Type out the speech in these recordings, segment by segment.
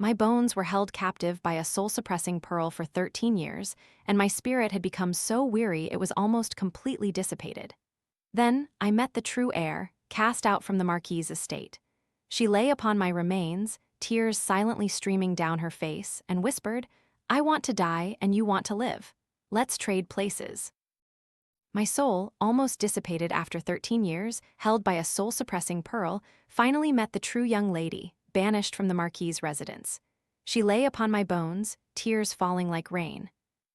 My bones were held captive by a soul-suppressing pearl for 13 years, and my spirit had become so weary it was almost completely dissipated. Then I met the true heir, cast out from the Marquis' estate. She lay upon my remains, tears silently streaming down her face, and whispered, "I want to die and you want to live. Let's trade places." My soul, almost dissipated after 13 years, held by a soul-suppressing pearl, finally met the true young lady, banished from the Marquis' residence. She lay upon my bones, tears falling like rain.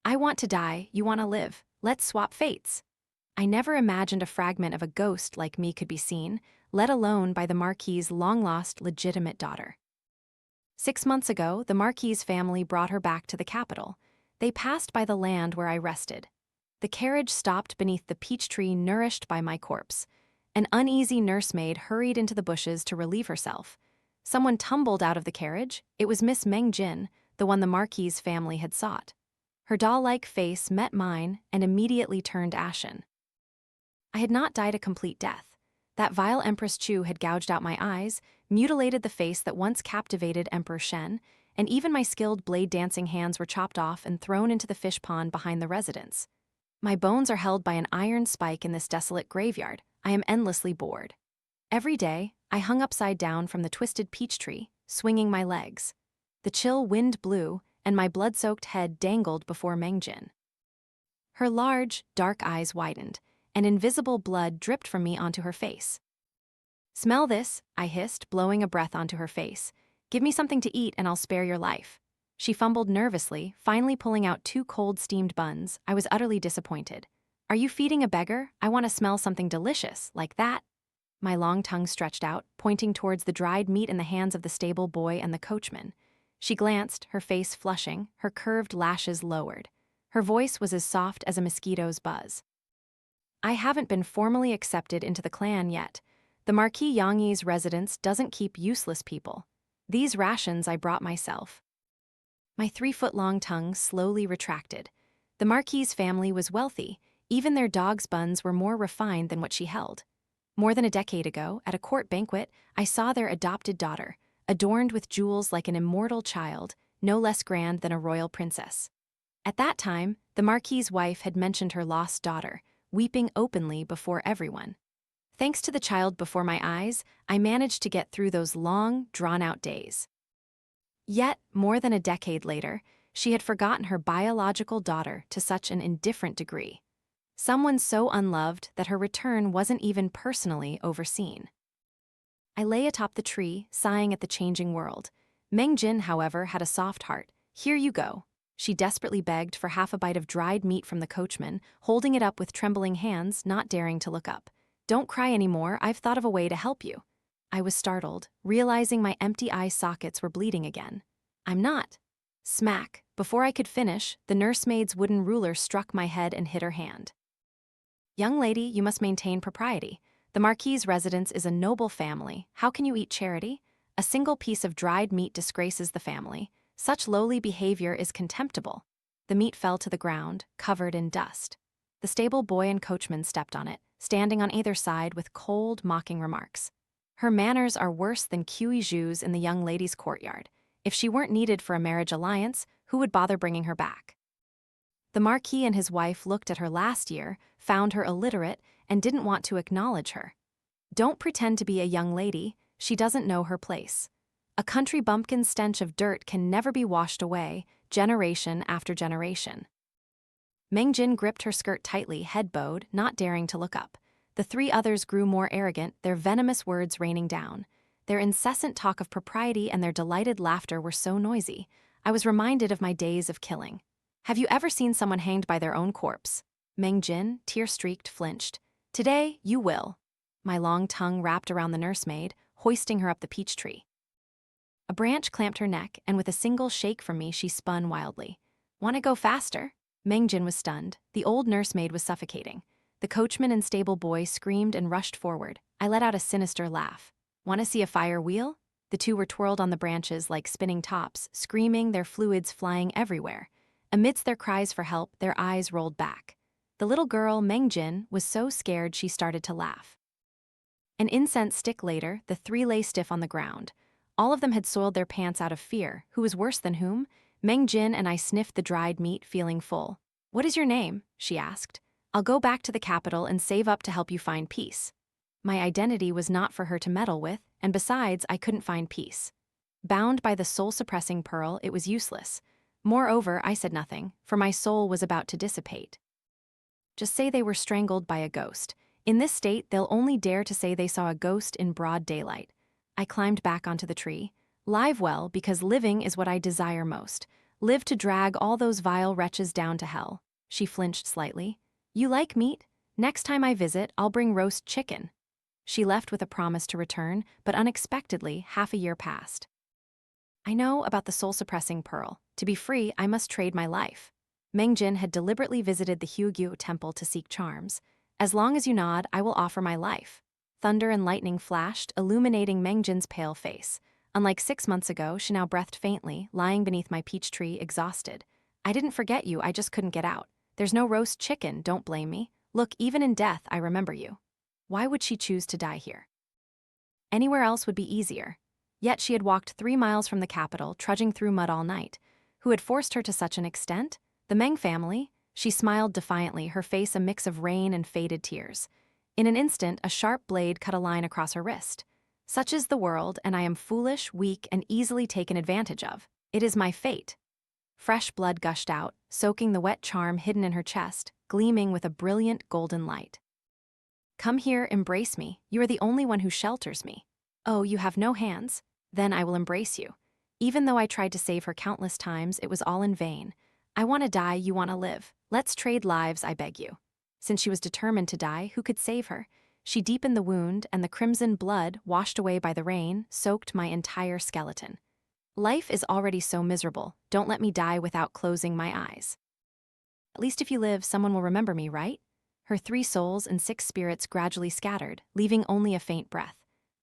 "I want to die, you want to live. Let's swap fates." I never imagined a fragment of a ghost like me could be seen, let alone by the Marquis' long-lost legitimate daughter. 6 months ago, the Marquis' family brought her back to the capital. They passed by the land where I rested. The carriage stopped beneath the peach tree nourished by my corpse. An uneasy nursemaid hurried into the bushes to relieve herself. Someone tumbled out of the carriage. It was Miss Meng Jin, the one the Marquis' family had sought. Her doll-like face met mine and immediately turned ashen. I had not died a complete death. That vile Empress Chu had gouged out my eyes, mutilated the face that once captivated Emperor Shen, and even my skilled blade-dancing hands were chopped off and thrown into the fish pond behind the residence. My bones are held by an iron spike in this desolate graveyard. I am endlessly bored. Every day, I hung upside down from the twisted peach tree, swinging my legs. The chill wind blew, and my blood-soaked head dangled before Meng Jin. Her large, dark eyes widened, and invisible blood dripped from me onto her face. "Smell this," I hissed, blowing a breath onto her face. "Give me something to eat and I'll spare your life." She fumbled nervously, finally pulling out 2 cold steamed buns. I was utterly disappointed. "Are you feeding a beggar? I want to smell something delicious, like that." My long tongue stretched out, pointing towards the dried meat in the hands of the stable boy and the coachman. She glanced, her face flushing, her curved lashes lowered. Her voice was as soft as a mosquito's buzz. "I haven't been formally accepted into the clan yet. The Marquis Yangyi's residence doesn't keep useless people. These rations I brought myself." My 3-foot-long tongue slowly retracted. The Marquis' family was wealthy. Even their dog's buns were more refined than what she held. More than a decade ago, at a court banquet, I saw their adopted daughter, adorned with jewels like an immortal child, no less grand than a royal princess. At that time, the Marquis' wife had mentioned her lost daughter, weeping openly before everyone. Thanks to the child before my eyes, I managed to get through those long, drawn-out days. Yet, more than a decade later, she had forgotten her biological daughter to such an indifferent degree. Someone so unloved that her return wasn't even personally overseen. I lay atop the tree, sighing at the changing world. Meng Jin, however, had a soft heart. "Here you go." She desperately begged for half a bite of dried meat from the coachman, holding it up with trembling hands, not daring to look up. "Don't cry anymore, I've thought of a way to help you." I was startled, realizing my empty eye sockets were bleeding again. "I'm not." Smack! Before I could finish, the nursemaid's wooden ruler struck my head and hit her hand. "Young lady, you must maintain propriety. The Marquis' residence is a noble family. How can you eat charity? A single piece of dried meat disgraces the family. Such lowly behavior is contemptible." The meat fell to the ground, covered in dust. The stable boy and coachman stepped on it, standing on either side with cold, mocking remarks. "Her manners are worse than Kui Zhu's in the young lady's courtyard. If she weren't needed for a marriage alliance, who would bother bringing her back?" The Marquis and his wife looked at her last year, found her illiterate, and didn't want to acknowledge her. "Don't pretend to be a young lady, she doesn't know her place. A country bumpkin's stench of dirt can never be washed away, generation after generation." Meng Jin gripped her skirt tightly, head bowed, not daring to look up. The 3 others grew more arrogant, their venomous words raining down. Their incessant talk of propriety and their delighted laughter were so noisy. I was reminded of my days of killing. "Have you ever seen someone hanged by their own corpse?" Meng Jin, tear-streaked, flinched. "Today, you will." My long tongue wrapped around the nursemaid, hoisting her up the peach tree. A branch clamped her neck, and with a single shake from me, she spun wildly. "Want to go faster?" Meng Jin was stunned. The old nursemaid was suffocating. The coachman and stable boy screamed and rushed forward. I let out a sinister laugh. "Want to see a fire wheel?" The 2 were twirled on the branches like spinning tops, screaming, their fluids flying everywhere. Amidst their cries for help, their eyes rolled back. The little girl, Meng Jin, was so scared she started to laugh. An incense stick later, the 3 lay stiff on the ground. All of them had soiled their pants out of fear. Who was worse than whom? Meng Jin and I sniffed the dried meat, feeling full. "What is your name?" she asked. "I'll go back to the capital and save up to help you find peace." My identity was not for her to meddle with, and besides, I couldn't find peace. Bound by the soul-suppressing pearl, it was useless. Moreover, I said nothing, for my soul was about to dissipate. Just say they were strangled by a ghost. In this state, they'll only dare to say they saw a ghost in broad daylight. I climbed back onto the tree. Live well, because living is what I desire most. Live to drag all those vile wretches down to hell. She flinched slightly. "You like meat? Next time I visit, I'll bring roast chicken." She left with a promise to return, but unexpectedly, half a year passed. I know about the soul-suppressing pearl. To be free, I must trade my life. Meng Jin had deliberately visited the Hyugyu temple to seek charms. "As long as you nod, I will offer my life." Thunder and lightning flashed, illuminating Meng Jin's pale face. Unlike 6 months ago, she now breathed faintly, lying beneath my peach tree, exhausted. "I didn't forget you, I just couldn't get out. There's no roast chicken, don't blame me. Look, even in death, I remember you." Why would she choose to die here? Anywhere else would be easier. Yet she had walked 3 miles from the capital, trudging through mud all night. Who had forced her to such an extent? The Meng family? She smiled defiantly, her face a mix of rain and faded tears. In an instant, a sharp blade cut a line across her wrist. "Such is the world, and I am foolish, weak, and easily taken advantage of. It is my fate." Fresh blood gushed out, soaking the wet charm hidden in her chest, gleaming with a brilliant golden light. "Come here, embrace me. You are the only one who shelters me." "Oh, you have no hands? Then I will embrace you." Even though I tried to save her countless times, it was all in vain. "I want to die, you want to live. Let's trade lives, I beg you." Since she was determined to die, who could save her? She deepened the wound, and the crimson blood, washed away by the rain, soaked my entire skeleton. Life is already so miserable. Don't let me die without closing my eyes. "At least if you live, someone will remember me, right?" Her 3 souls and 6 spirits gradually scattered, leaving only a faint breath.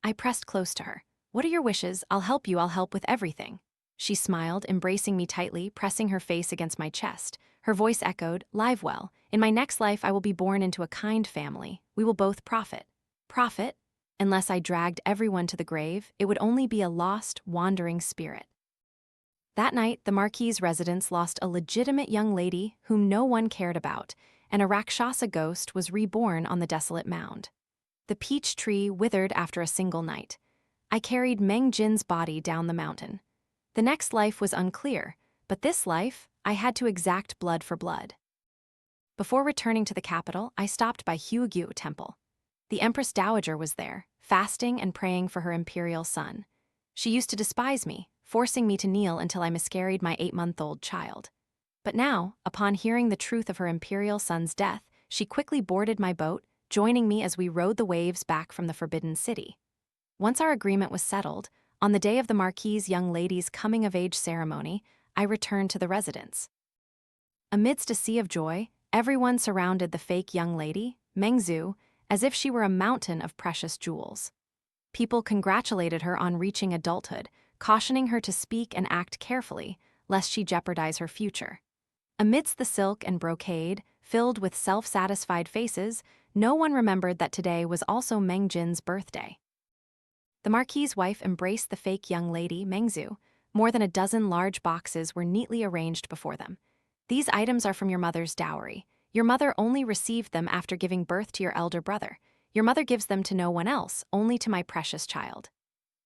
I pressed close to her. "What are your wishes? I'll help you, I'll help with everything." She smiled, embracing me tightly, pressing her face against my chest. Her voice echoed, "Live well. In my next life I will be born into a kind family. We will both profit." Profit? Unless I dragged everyone to the grave, it would only be a lost, wandering spirit. That night, the Marquis' residence lost a legitimate young lady whom no one cared about, and a Rakshasa ghost was reborn on the desolate mound. The peach tree withered after a single night. I carried Meng Jin's body down the mountain. The next life was unclear, but this life, I had to exact blood for blood. Before returning to the capital, I stopped by Hyugyu Temple. The Empress Dowager was there, fasting and praying for her imperial son. She used to despise me, forcing me to kneel until I miscarried my 8-month-old child. But now, upon hearing the truth of her imperial son's death, she quickly boarded my boat, joining me as we rode the waves back from the Forbidden City. Once our agreement was settled, on the day of the Marquis' young lady's coming-of-age ceremony, I returned to the residence. Amidst a sea of joy, everyone surrounded the fake young lady, Meng Zhu, as if she were a mountain of precious jewels. People congratulated her on reaching adulthood, cautioning her to speak and act carefully, lest she jeopardize her future. Amidst the silk and brocade, filled with self-satisfied faces, no one remembered that today was also Meng Jin's birthday. The Marquis' wife embraced the fake young lady, Meng Zhu. More than a dozen large boxes were neatly arranged before them. "These items are from your mother's dowry. Your mother only received them after giving birth to your elder brother. Your mother gives them to no one else, only to my precious child."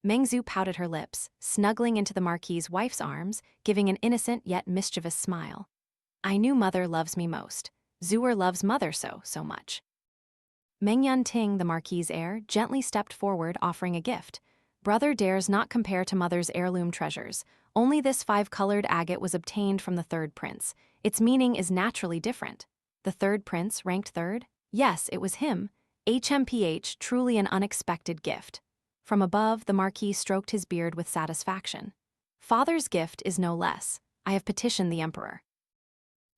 Meng Zhu pouted her lips, snuggling into the Marquis' wife's arms, giving an innocent yet mischievous smile. "I knew mother loves me most. Zhuer loves mother so much." Meng Yun Ting, the Marquis' heir, gently stepped forward, offering a gift. "Brother dares not compare to mother's heirloom treasures. Only this 5-colored agate was obtained from the third prince. Its meaning is naturally different." The third prince ranked third? Yes, it was him. HMPH, truly an unexpected gift. From above, the Marquis stroked his beard with satisfaction. "Father's gift is no less. I have petitioned the emperor.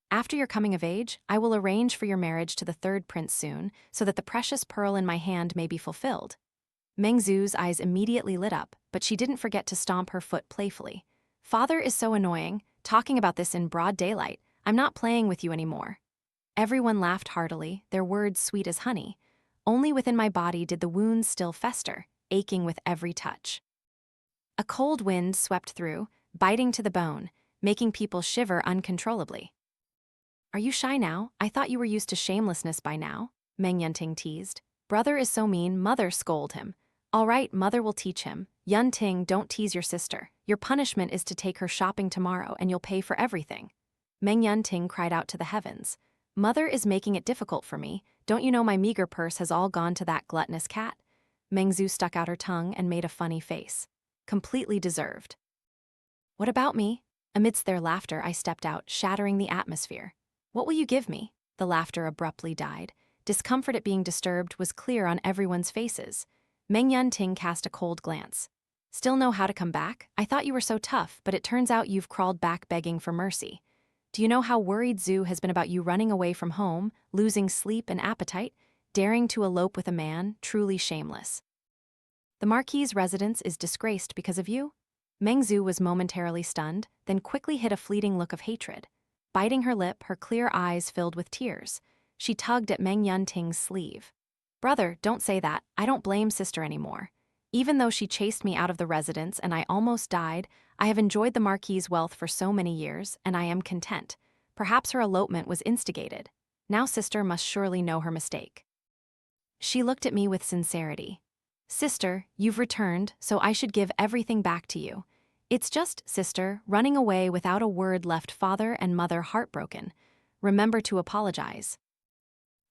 After your coming of age, I will arrange for your marriage to the third prince soon, so that the precious pearl in my hand may be fulfilled." Meng Zhu's eyes immediately lit up, but she didn't forget to stomp her foot playfully. "Father is so annoying, talking about this in broad daylight. I'm not playing with you anymore." Everyone laughed heartily, their words sweet as honey. Only within my body did the wounds still fester, aching with every touch. A cold wind swept through, biting to the bone, making people shiver uncontrollably. Are you shy now? I thought you were used to shamelessness by now, Meng Jin teased. Brother is so mean, mother scold him. All right, mother will teach him. Yun Tang, don't tease your sister. Your punishment is to take her shopping tomorrow and you'll pay for everything. Meng Jin cried out to the heavens. Mother is making it difficult for me. Don't you know my meager purse has all gone to that gluttonous cat? Meng Zhu stuck out her tongue and made a funny face. Completely deserved. What about me? Amidst their laughter, I stepped out, shattering the atmosphere. What will you give me? The laughter abruptly died. Discomfort at being disturbed was clear on everyone's faces. Meng Jin cast a cold glance. Still know how to come back? I thought you were so tough, but it turns out you've crawled back begging for mercy. Do you know how worried Zhu has been about you running away from home, losing sleep and appetite, daring to elope with a man truly shameless? The Marquis' residence is disgraced because of you? Meng Zhu was momentarily stunned, then quickly hid a fleeting look of hatred. Biting her lip, her clear eyes filled with tears. She tugged at Meng Jin sleeve. Brother, don't say that. I don't blame sister anymore. Even though she chased me out of the residence and I almost died, I have enjoyed the Marquis' wealth for so many years, and I am content. Perhaps her elopement was instigated. Now sister must surely know her mistake. She looked at me with sincerity. Sister, you've returned, so I should give everything back to you. It's just, sister, running away without a word left father and mother heartbroken. Remember to apologize.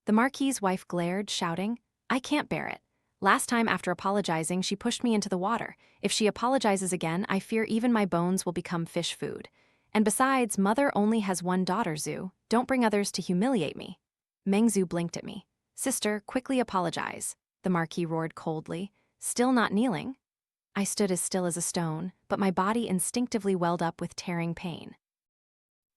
The Marquis' wife glared, shouting, I can't bear it. Last time after apologizing, she pushed me into the water. If she apologizes again, I fear even my bones will become fish food. And besides, mother only has one daughter, Zhu. Don't bring others to humiliate me. Meng Zhu blinked at me. Sister, quickly apologize. The Marquis roared coldly. Still not kneeling? I stood as still as a stone, but my body instinctively welled up with tearing pain.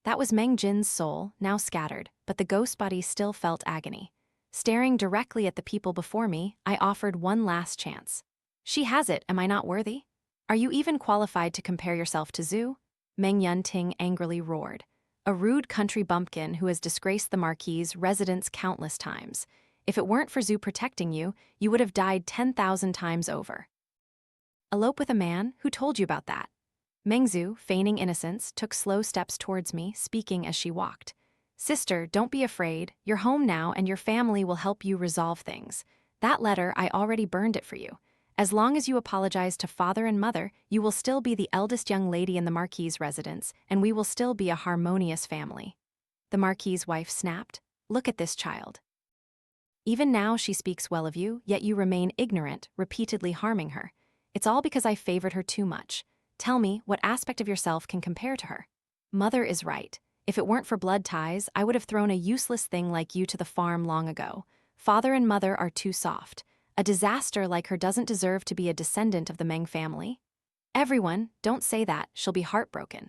That was Meng Jin's soul, now scattered, but the ghost body still felt agony. Staring directly at the people before me, I offered one last chance. She has it, am I not worthy? Are you even qualified to compare yourself to Zhu? Meng Jin angrily roared. A rude country bumpkin who has disgraced the Marquis' residence countless times. If it weren't for Zhu protecting you, you would have died 10,000 times over. Elope with a man? Who told you about that? Meng Zhu, feigning innocence, took slow steps towards me, speaking as she walked. Sister, don't be afraid. You're home now and your family will help you resolve things. That letter, I already burned it for you. As long as you apologize to father and mother, you will still be the eldest young lady in the Marquis' residence, and we will still be a harmonious family. The Marquis' wife snapped. Look at this child. Even now she speaks well of you, yet you remain ignorant, repeatedly harming her. It's all because I favored her too much. Tell me, what aspect of yourself can compare to her? Mother is right. If it weren't for blood ties, I would have thrown a useless thing like you to the farm long ago. Father and mother are too soft. A disaster like her doesn't deserve to be a descendant of the Meng family. Everyone, don't say that, she'll be heartbroken.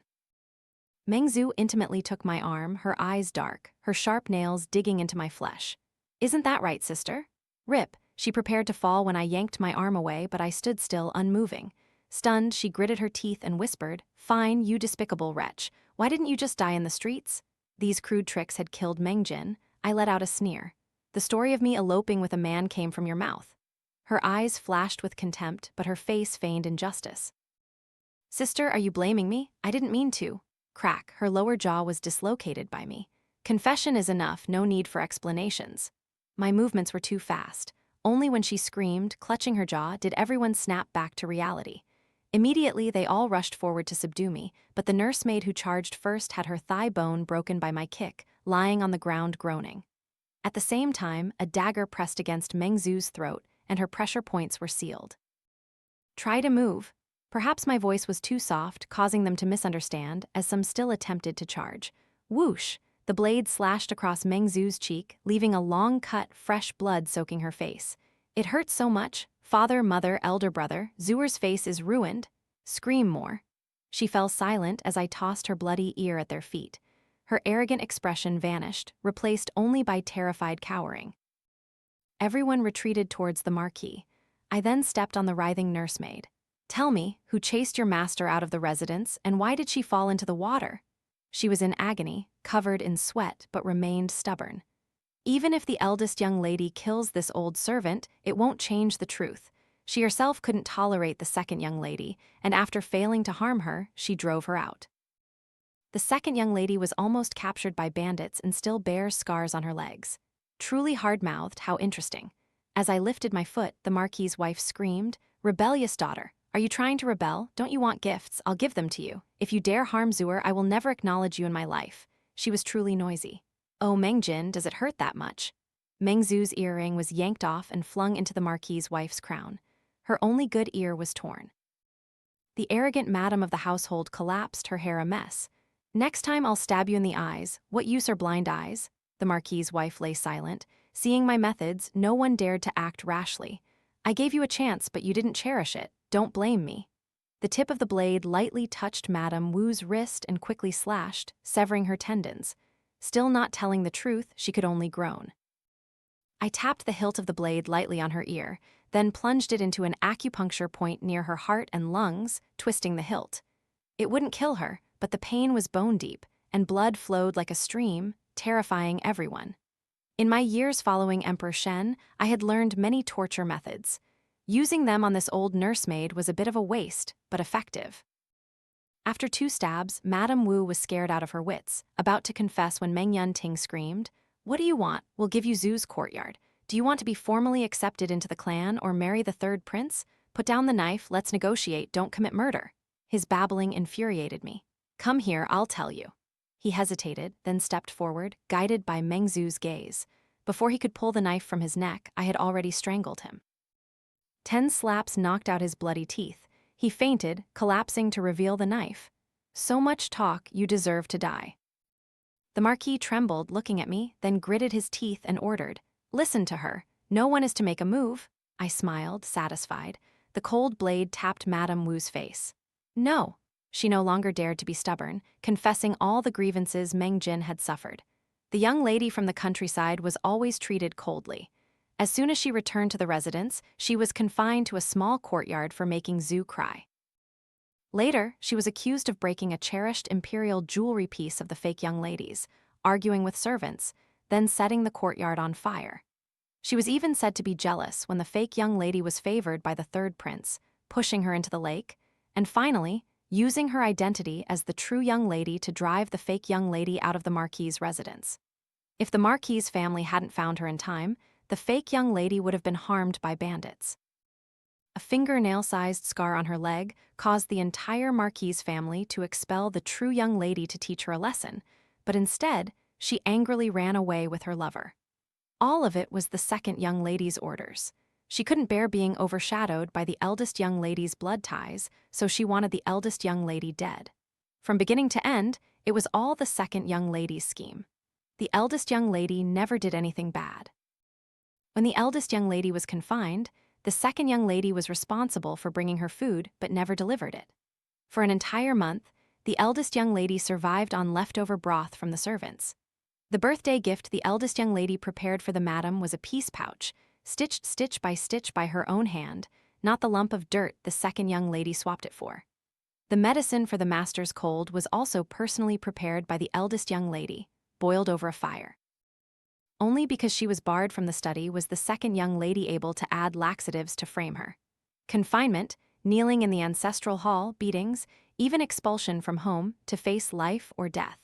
Meng Zhu intimately took my arm, her eyes dark, her sharp nails digging into my flesh. Isn't that right, sister? Rip, she prepared to fall when I yanked my arm away, but I stood still, unmoving. Stunned, she gritted her teeth and whispered, Fine, you despicable wretch. Why didn't you just die in the streets? These crude tricks had killed Meng Jin. I let out a sneer. The story of me eloping with a man came from your mouth. Her eyes flashed with contempt, but her face feigned injustice. Sister, are you blaming me? I didn't mean to. Crack, her lower jaw was dislocated by me. Confession is enough, no need for explanations. My movements were too fast. Only when she screamed, clutching her jaw, did everyone snap back to reality. Immediately, they all rushed forward to subdue me, but the nursemaid who charged first had her thigh bone broken by my kick, lying on the ground groaning. At the same time, a dagger pressed against Meng Zhu's throat, and her pressure points were sealed. Try to move. Perhaps my voice was too soft, causing them to misunderstand, as some still attempted to charge. Whoosh! The blade slashed across Meng Zhu's cheek, leaving a long cut, fresh blood soaking her face. It hurt so much. Father, mother, elder brother, Zhu's face is ruined. Scream more. She fell silent as I tossed her bloody ear at their feet. Her arrogant expression vanished, replaced only by terrified cowering. Everyone retreated towards the Marquis. I then stepped on the writhing nursemaid. Tell me, who chased your master out of the residence, and why did she fall into the water? She was in agony, covered in sweat, but remained stubborn. Even if the eldest young lady kills this old servant, it won't change the truth. She herself couldn't tolerate the second young lady, and after failing to harm her, she drove her out. The second young lady was almost captured by bandits and still bears scars on her legs. Truly hard-mouthed, how interesting. As I lifted my foot, the Marquis's wife screamed, "Rebellious daughter, are you trying to rebel? Don't you want gifts? I'll give them to you. If you dare harm Zuer, I will never acknowledge you in my life." She was truly noisy. "Oh, Meng Jin, does it hurt that much?" Meng Zu's earring was yanked off and flung into the Marquis's wife's crown. Her only good ear was torn. The arrogant madam of the household collapsed, her hair a mess. "Next time I'll stab you in the eyes. What use are blind eyes?" The Marquis's wife lay silent. Seeing my methods, no one dared to act rashly. "I gave you a chance, but you didn't cherish it. Don't blame me." The tip of the blade lightly touched Madame Wu's wrist and quickly slashed, severing her tendons. Still not telling the truth, she could only groan. I tapped the hilt of the blade lightly on her ear, then plunged it into an acupuncture point near her heart and lungs, twisting the hilt. It wouldn't kill her, but the pain was bone-deep, and blood flowed like a stream, terrifying everyone. In my years following Emperor Shen, I had learned many torture methods. Using them on this old nursemaid was a bit of a waste, but effective. After 2 stabs, Madame Wu was scared out of her wits, about to confess when Meng Yun Ting screamed, "What do you want? We'll give you Zu's courtyard. Do you want to be formally accepted into the clan or marry the third prince? Put down the knife, let's negotiate, don't commit murder." His babbling infuriated me. "Come here, I'll tell you." He hesitated, then stepped forward, guided by Meng Zu's gaze. Before he could pull the knife from his neck, I had already strangled him. 10 slaps knocked out his bloody teeth. He fainted, collapsing to reveal the knife. "So much talk, you deserve to die." The Marquis trembled, looking at me, then gritted his teeth and ordered, "Listen to her. No one is to make a move." I smiled, satisfied. The cold blade tapped Madame Wu's face. "No." She no longer dared to be stubborn, confessing all the grievances Meng Jin had suffered. The young lady from the countryside was always treated coldly. As soon as she returned to the residence, she was confined to a small courtyard for making Zu cry. Later, she was accused of breaking a cherished imperial jewelry piece of the fake young lady's, arguing with servants, then setting the courtyard on fire. She was even said to be jealous when the fake young lady was favored by the third prince, pushing her into the lake, and finally, using her identity as the true young lady to drive the fake young lady out of the Marquis's residence. If the Marquis's family hadn't found her in time, the fake young lady would have been harmed by bandits. A fingernail-sized scar on her leg caused the entire Marquis's family to expel the true young lady to teach her a lesson, but instead, she angrily ran away with her lover. All of it was the second young lady's orders. She couldn't bear being overshadowed by the eldest young lady's blood ties, so she wanted the eldest young lady dead. From beginning to end, it was all the second young lady's scheme. The eldest young lady never did anything bad. When the eldest young lady was confined, the second young lady was responsible for bringing her food but never delivered it. For an entire month, the eldest young lady survived on leftover broth from the servants. The birthday gift the eldest young lady prepared for the madam was a peace pouch, stitched stitch by her own hand, not the lump of dirt the second young lady swapped it for. The medicine for the master's cold was also personally prepared by the eldest young lady, boiled over a fire. Only because she was barred from the study was the second young lady able to add laxatives to frame her. Confinement, kneeling in the ancestral hall, beatings, even expulsion from home to face life or death.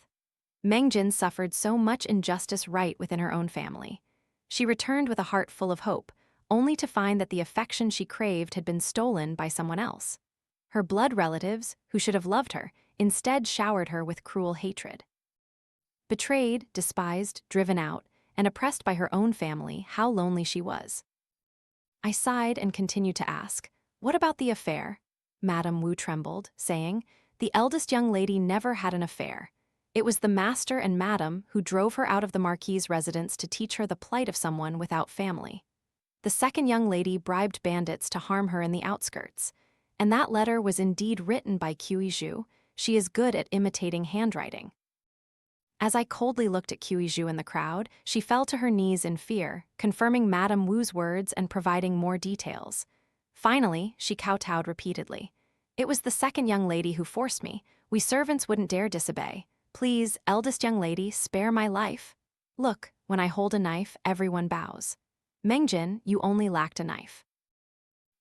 Meng Jin suffered so much injustice right within her own family. She returned with a heart full of hope, only to find that the affection she craved had been stolen by someone else. Her blood relatives, who should have loved her, instead showered her with cruel hatred. Betrayed, despised, driven out, and oppressed by her own family, how lonely she was. I sighed and continued to ask, "What about the affair?" Madame Wu trembled, saying, "The eldest young lady never had an affair. It was the master and madam who drove her out of the Marquis's residence to teach her the plight of someone without family. The second young lady bribed bandits to harm her in the outskirts. And that letter was indeed written by Qi Zhu. She is good at imitating handwriting." As I coldly looked at Qi Zhu in the crowd, she fell to her knees in fear, confirming Madame Wu's words and providing more details. Finally, she kowtowed repeatedly. "It was the second young lady who forced me. We servants wouldn't dare disobey. Please, eldest young lady, spare my life. Look, when I hold a knife, everyone bows. Meng Jin, you only lacked a knife."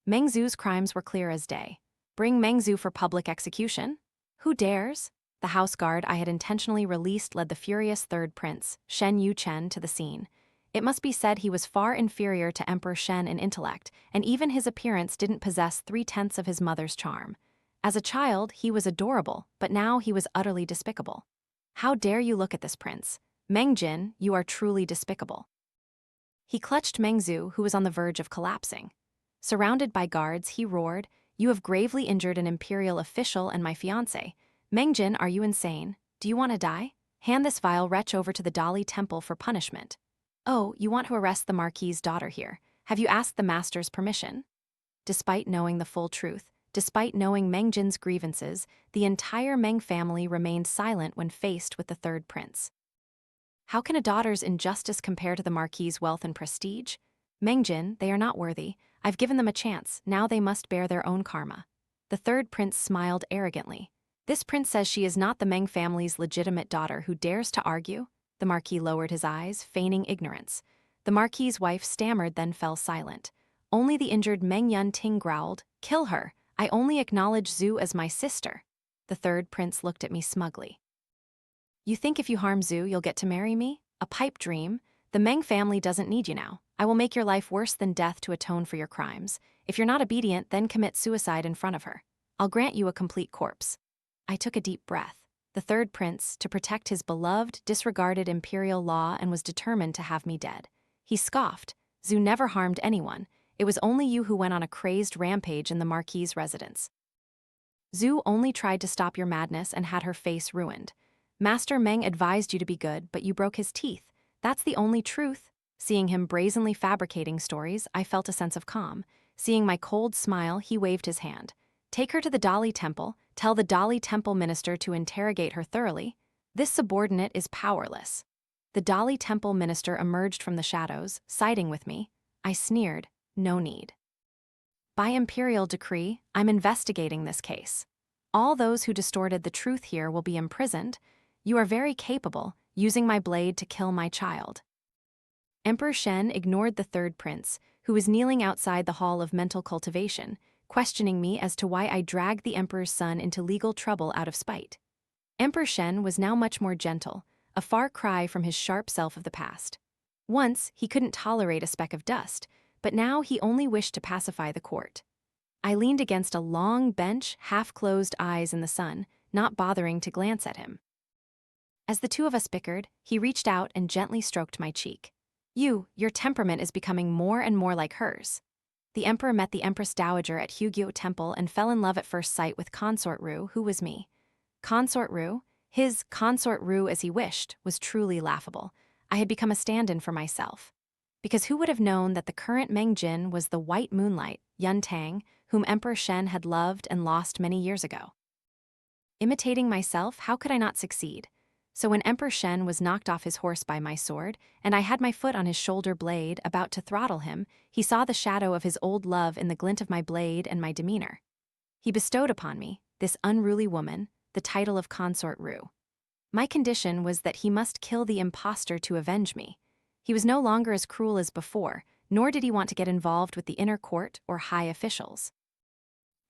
Meng Zhu's crimes were clear as day. Bring Meng Zhu for public execution? Who dares? The house guard I had intentionally released led the furious third prince, Shen Yuchen, to the scene. It must be said he was far inferior to Emperor Shen in intellect, and even his appearance didn't possess 3/10 of his mother's charm. As a child, he was adorable, but now he was utterly despicable. How dare you look at this prince? Meng Jin, you are truly despicable. He clutched Meng Zhu, who was on the verge of collapsing. Surrounded by guards, he roared, "You have gravely injured an imperial official and my fiancé. Meng Jin, are you insane? Do you want to die? Hand this vile wretch over to the Dali Temple for punishment." "Oh, you want to arrest the Marquis' daughter here. Have you asked the master's permission?" Despite knowing the full truth, despite knowing Meng Jin's grievances, the entire Meng family remained silent when faced with the third prince. How can a daughter's injustice compare to the Marquis' wealth and prestige? Meng Jin, they are not worthy. I've given them a chance, now they must bear their own karma. The third prince smiled arrogantly. This prince says she is not the Meng family's legitimate daughter who dares to argue? The Marquis lowered his eyes, feigning ignorance. The Marquis' wife stammered, then fell silent. Only the injured Meng Yun Ting growled, "Kill her. I only acknowledge Zhu as my sister." The third prince looked at me smugly. "You think if you harm Zhu, you'll get to marry me? A pipe dream. The Meng family doesn't need you now. I will make your life worse than death to atone for your crimes. If you're not obedient, then commit suicide in front of her. I'll grant you a complete corpse." I took a deep breath. The third prince, to protect his beloved, disregarded imperial law and was determined to have me dead. He scoffed. "Zhu never harmed anyone. It was only you who went on a crazed rampage in the Marquis' residence. Zhu only tried to stop your madness and had her face ruined. Master Meng advised you to be good, but you broke his teeth. That's the only truth." Seeing him brazenly fabricating stories, I felt a sense of calm. Seeing my cold smile, he waved his hand. "Take her to the Dali Temple. Tell the Dali Temple minister to interrogate her thoroughly. This subordinate is powerless." The Dali Temple minister emerged from the shadows, siding with me. I sneered. No need. "By imperial decree, I'm investigating this case. All those who distorted the truth here will be imprisoned. You are very capable, using my blade to kill my child." Emperor Shen ignored the third prince, who was kneeling outside the Hall of Mental Cultivation, questioning me as to why I dragged the emperor's son into legal trouble out of spite. Emperor Shen was now much more gentle, a far cry from his sharp self of the past. Once, he couldn't tolerate a speck of dust, but now he only wished to pacify the court. I leaned against a long bench, half-closed eyes in the sun, not bothering to glance at him. As the two of us bickered, he reached out and gently stroked my cheek. Your temperament is becoming more and more like hers." The emperor met the Empress Dowager at Hugyo Temple and fell in love at first sight with Consort Ru, who was me. Consort Ru, his Consort Ru as he wished, was truly laughable. I had become a stand-in for myself. Because who would have known that the current Meng Jin was the white moonlight, Yun Tang, whom Emperor Shen had loved and lost many years ago? Imitating myself, how could I not succeed? So when Emperor Shen was knocked off his horse by my sword, and I had my foot on his shoulder blade, about to throttle him, he saw the shadow of his old love in the glint of my blade and my demeanor. He bestowed upon me, this unruly woman, the title of Consort Ru. My condition was that he must kill the impostor to avenge me. He was no longer as cruel as before, nor did he want to get involved with the inner court or high officials.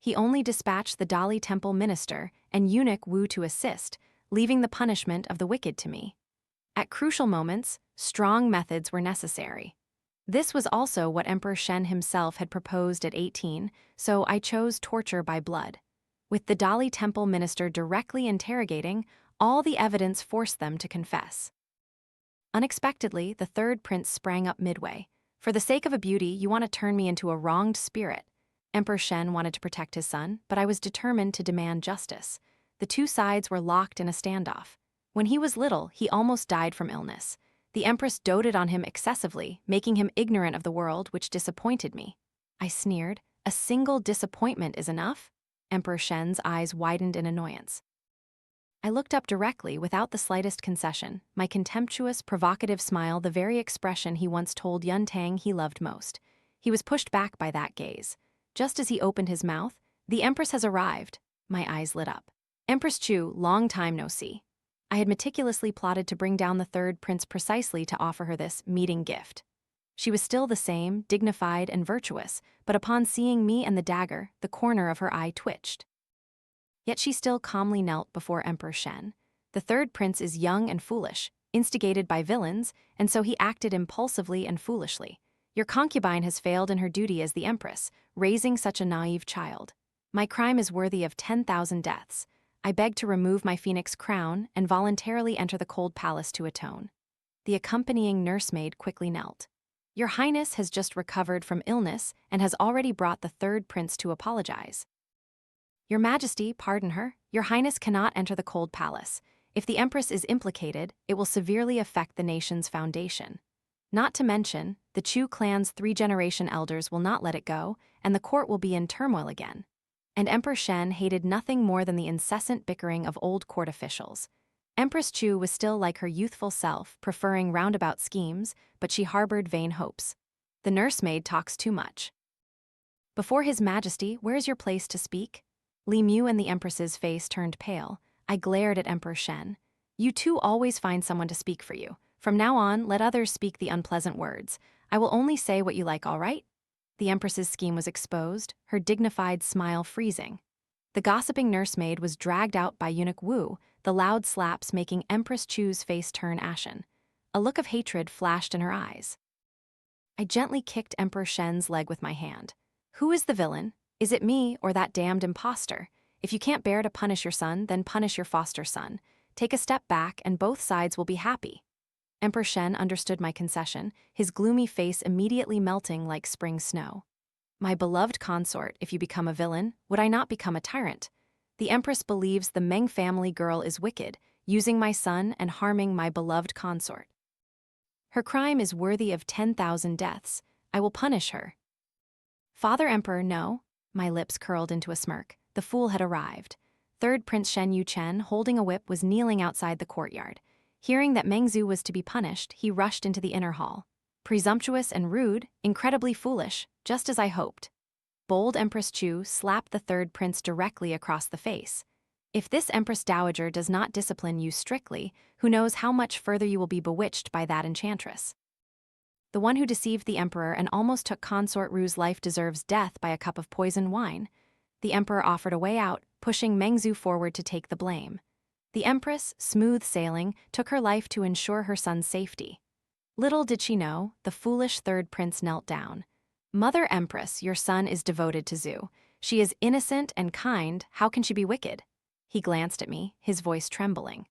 He only dispatched the Dali Temple minister and eunuch Wu to assist, leaving the punishment of the wicked to me. At crucial moments, strong methods were necessary. This was also what Emperor Shen himself had proposed at 18, so I chose torture by blood. With the Dali Temple minister directly interrogating, all the evidence forced them to confess. Unexpectedly, the third prince sprang up midway. "For the sake of a beauty, you want to turn me into a wronged spirit." Emperor Shen wanted to protect his son, but I was determined to demand justice. The two sides were locked in a standoff. When he was little, he almost died from illness. The Empress doted on him excessively, making him ignorant of the world, which disappointed me. I sneered. "A single disappointment is enough?" Emperor Shen's eyes widened in annoyance. I looked up directly without the slightest concession, my contemptuous, provocative smile the very expression he once told Yun Tang he loved most. He was pushed back by that gaze. Just as he opened his mouth, "The Empress has arrived." My eyes lit up. "Empress Chu, long time no see." I had meticulously plotted to bring down the third prince precisely to offer her this meeting gift. She was still the same, dignified and virtuous, but upon seeing me and the dagger, the corner of her eye twitched. Yet she still calmly knelt before Emperor Shen. The third prince is young and foolish, instigated by villains, and so he acted impulsively and foolishly. Your concubine has failed in her duty as the Empress, raising such a naive child. My crime is worthy of 10,000 deaths. I beg to remove my phoenix crown and voluntarily enter the cold palace to atone. The accompanying nursemaid quickly knelt. Your Highness has just recovered from illness and has already brought the third prince to apologize. Your Majesty, pardon her, Your Highness cannot enter the cold palace. If the Empress is implicated, it will severely affect the nation's foundation. Not to mention, the Chu clan's 3-generation elders will not let it go, and the court will be in turmoil again. And Emperor Shen hated nothing more than the incessant bickering of old court officials. Empress Chu was still like her youthful self, preferring roundabout schemes, but she harbored vain hopes. The nursemaid talks too much. Before His Majesty, where is your place to speak? Li Mu and the Empress's face turned pale. I glared at Emperor Shen. You two always find someone to speak for you. From now on, let others speak the unpleasant words. I will only say what you like, all right? The Empress's scheme was exposed, her dignified smile freezing. The gossiping nursemaid was dragged out by Eunuch Wu, the loud slaps making Empress Chu's face turn ashen. A look of hatred flashed in her eyes. I gently kicked Emperor Shen's leg with my hand. Who is the villain? Is it me or that damned imposter? If you can't bear to punish your son, then punish your foster son. Take a step back and both sides will be happy. Emperor Shen understood my concession, his gloomy face immediately melting like spring snow. My beloved consort, if you become a villain, would I not become a tyrant? The Empress believes the Meng family girl is wicked, using my son and harming my beloved consort. Her crime is worthy of 10,000 deaths. I will punish her. Father Emperor, no. My lips curled into a smirk. The fool had arrived. Third Prince Shen Yuchen, holding a whip, was kneeling outside the courtyard. Hearing that Meng Zhu was to be punished, he rushed into the inner hall. Presumptuous and rude, incredibly foolish, just as I hoped. Bold Empress Chu slapped the third prince directly across the face. If this Empress Dowager does not discipline you strictly, who knows how much further you will be bewitched by that enchantress. The one who deceived the emperor and almost took Consort Ru's life deserves death by a cup of poisoned wine. The emperor offered a way out, pushing Meng Zhu forward to take the blame. The Empress, smooth sailing, took her life to ensure her son's safety. Little did she know, the foolish third prince knelt down. Mother Empress, your son is devoted to Zhu. She is innocent and kind, how can she be wicked? He glanced at me, his voice trembling.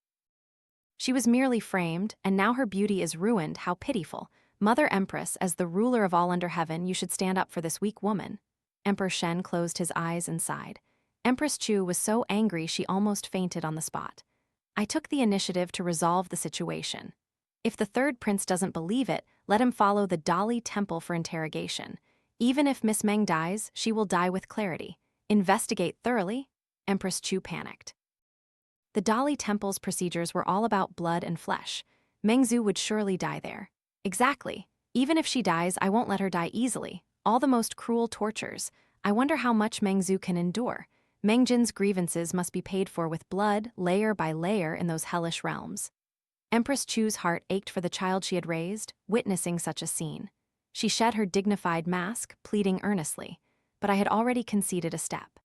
She was merely framed, and now her beauty is ruined, how pitiful. Mother Empress, as the ruler of all under heaven, you should stand up for this weak woman. Emperor Shen closed his eyes and sighed. Empress Chu was so angry she almost fainted on the spot. I took the initiative to resolve the situation. If the third prince doesn't believe it, let him follow the Dali Temple for interrogation. Even if Miss Meng dies, she will die with clarity. Investigate thoroughly. Empress Chu panicked. The Dali Temple's procedures were all about blood and flesh. Meng Zhu would surely die there. Exactly. Even if she dies, I won't let her die easily. All the most cruel tortures. I wonder how much Meng Zhu can endure. Meng Jin's grievances must be paid for with blood, layer by layer, in those hellish realms. Empress Chu's heart ached for the child she had raised, witnessing such a scene. She shed her dignified mask, pleading earnestly, but I had already conceded a step.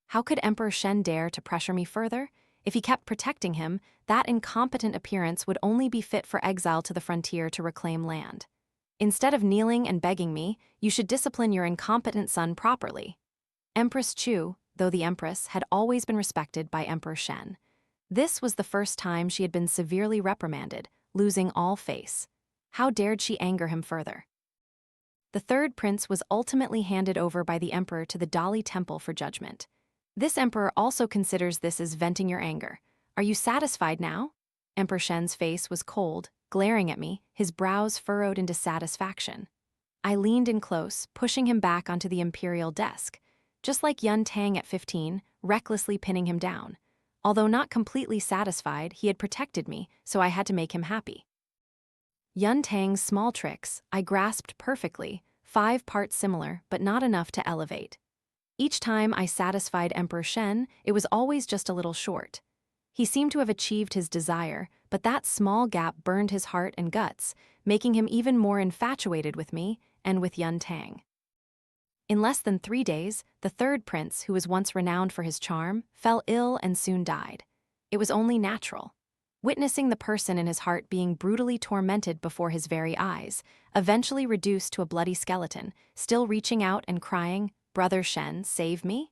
How could Emperor Shen dare to pressure me further? If he kept protecting him, that incompetent appearance would only be fit for exile to the frontier to reclaim land. Instead of kneeling and begging me, you should discipline your incompetent son properly. Empress Chu, though the Empress, had always been respected by Emperor Shen. This was the first time she had been severely reprimanded, losing all face. How dared she anger him further? The third prince was ultimately handed over by the emperor to the Dali Temple for judgment. This emperor also considers this as venting your anger. Are you satisfied now? Emperor Shen's face was cold, glaring at me, his brows furrowed in dissatisfaction. I leaned in close, pushing him back onto the imperial desk. Just like Yun Tang at 15, recklessly pinning him down. Although not completely satisfied, he had protected me, so I had to make him happy. Yun Tang's small tricks, I grasped perfectly, 5 parts similar, but not enough to elevate. Each time I satisfied Emperor Shen, it was always just a little short. He seemed to have achieved his desire, but that small gap burned his heart and guts, making him even more infatuated with me and with Yun Tang. In less than 3 days, the third prince, who was once renowned for his charm, fell ill and soon died. It was only natural. Witnessing the person in his heart being brutally tormented before his very eyes, eventually reduced to a bloody skeleton, still reaching out and crying, "Brother Shen, save me?"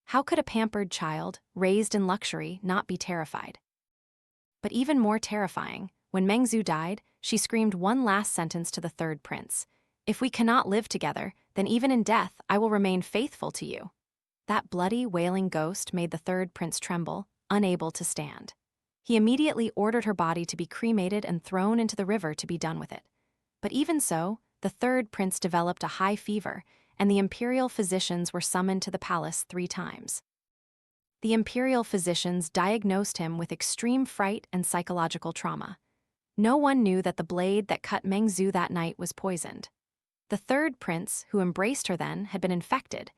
How could a pampered child, raised in luxury, not be terrified? But even more terrifying, when Meng Zhu died, she screamed one last sentence to the third prince. "If we cannot live together, then even in death I will remain faithful to you." That bloody, wailing ghost made the third prince tremble, unable to stand. He immediately ordered her body to be cremated and thrown into the river to be done with it. But even so, the third prince developed a high fever, and the imperial physicians were summoned to the palace 3 times. The imperial physicians diagnosed him with extreme fright and psychological trauma. No one knew that the blade that cut Meng Zhu that night was poisoned. The third prince, who embraced her then, had been infected.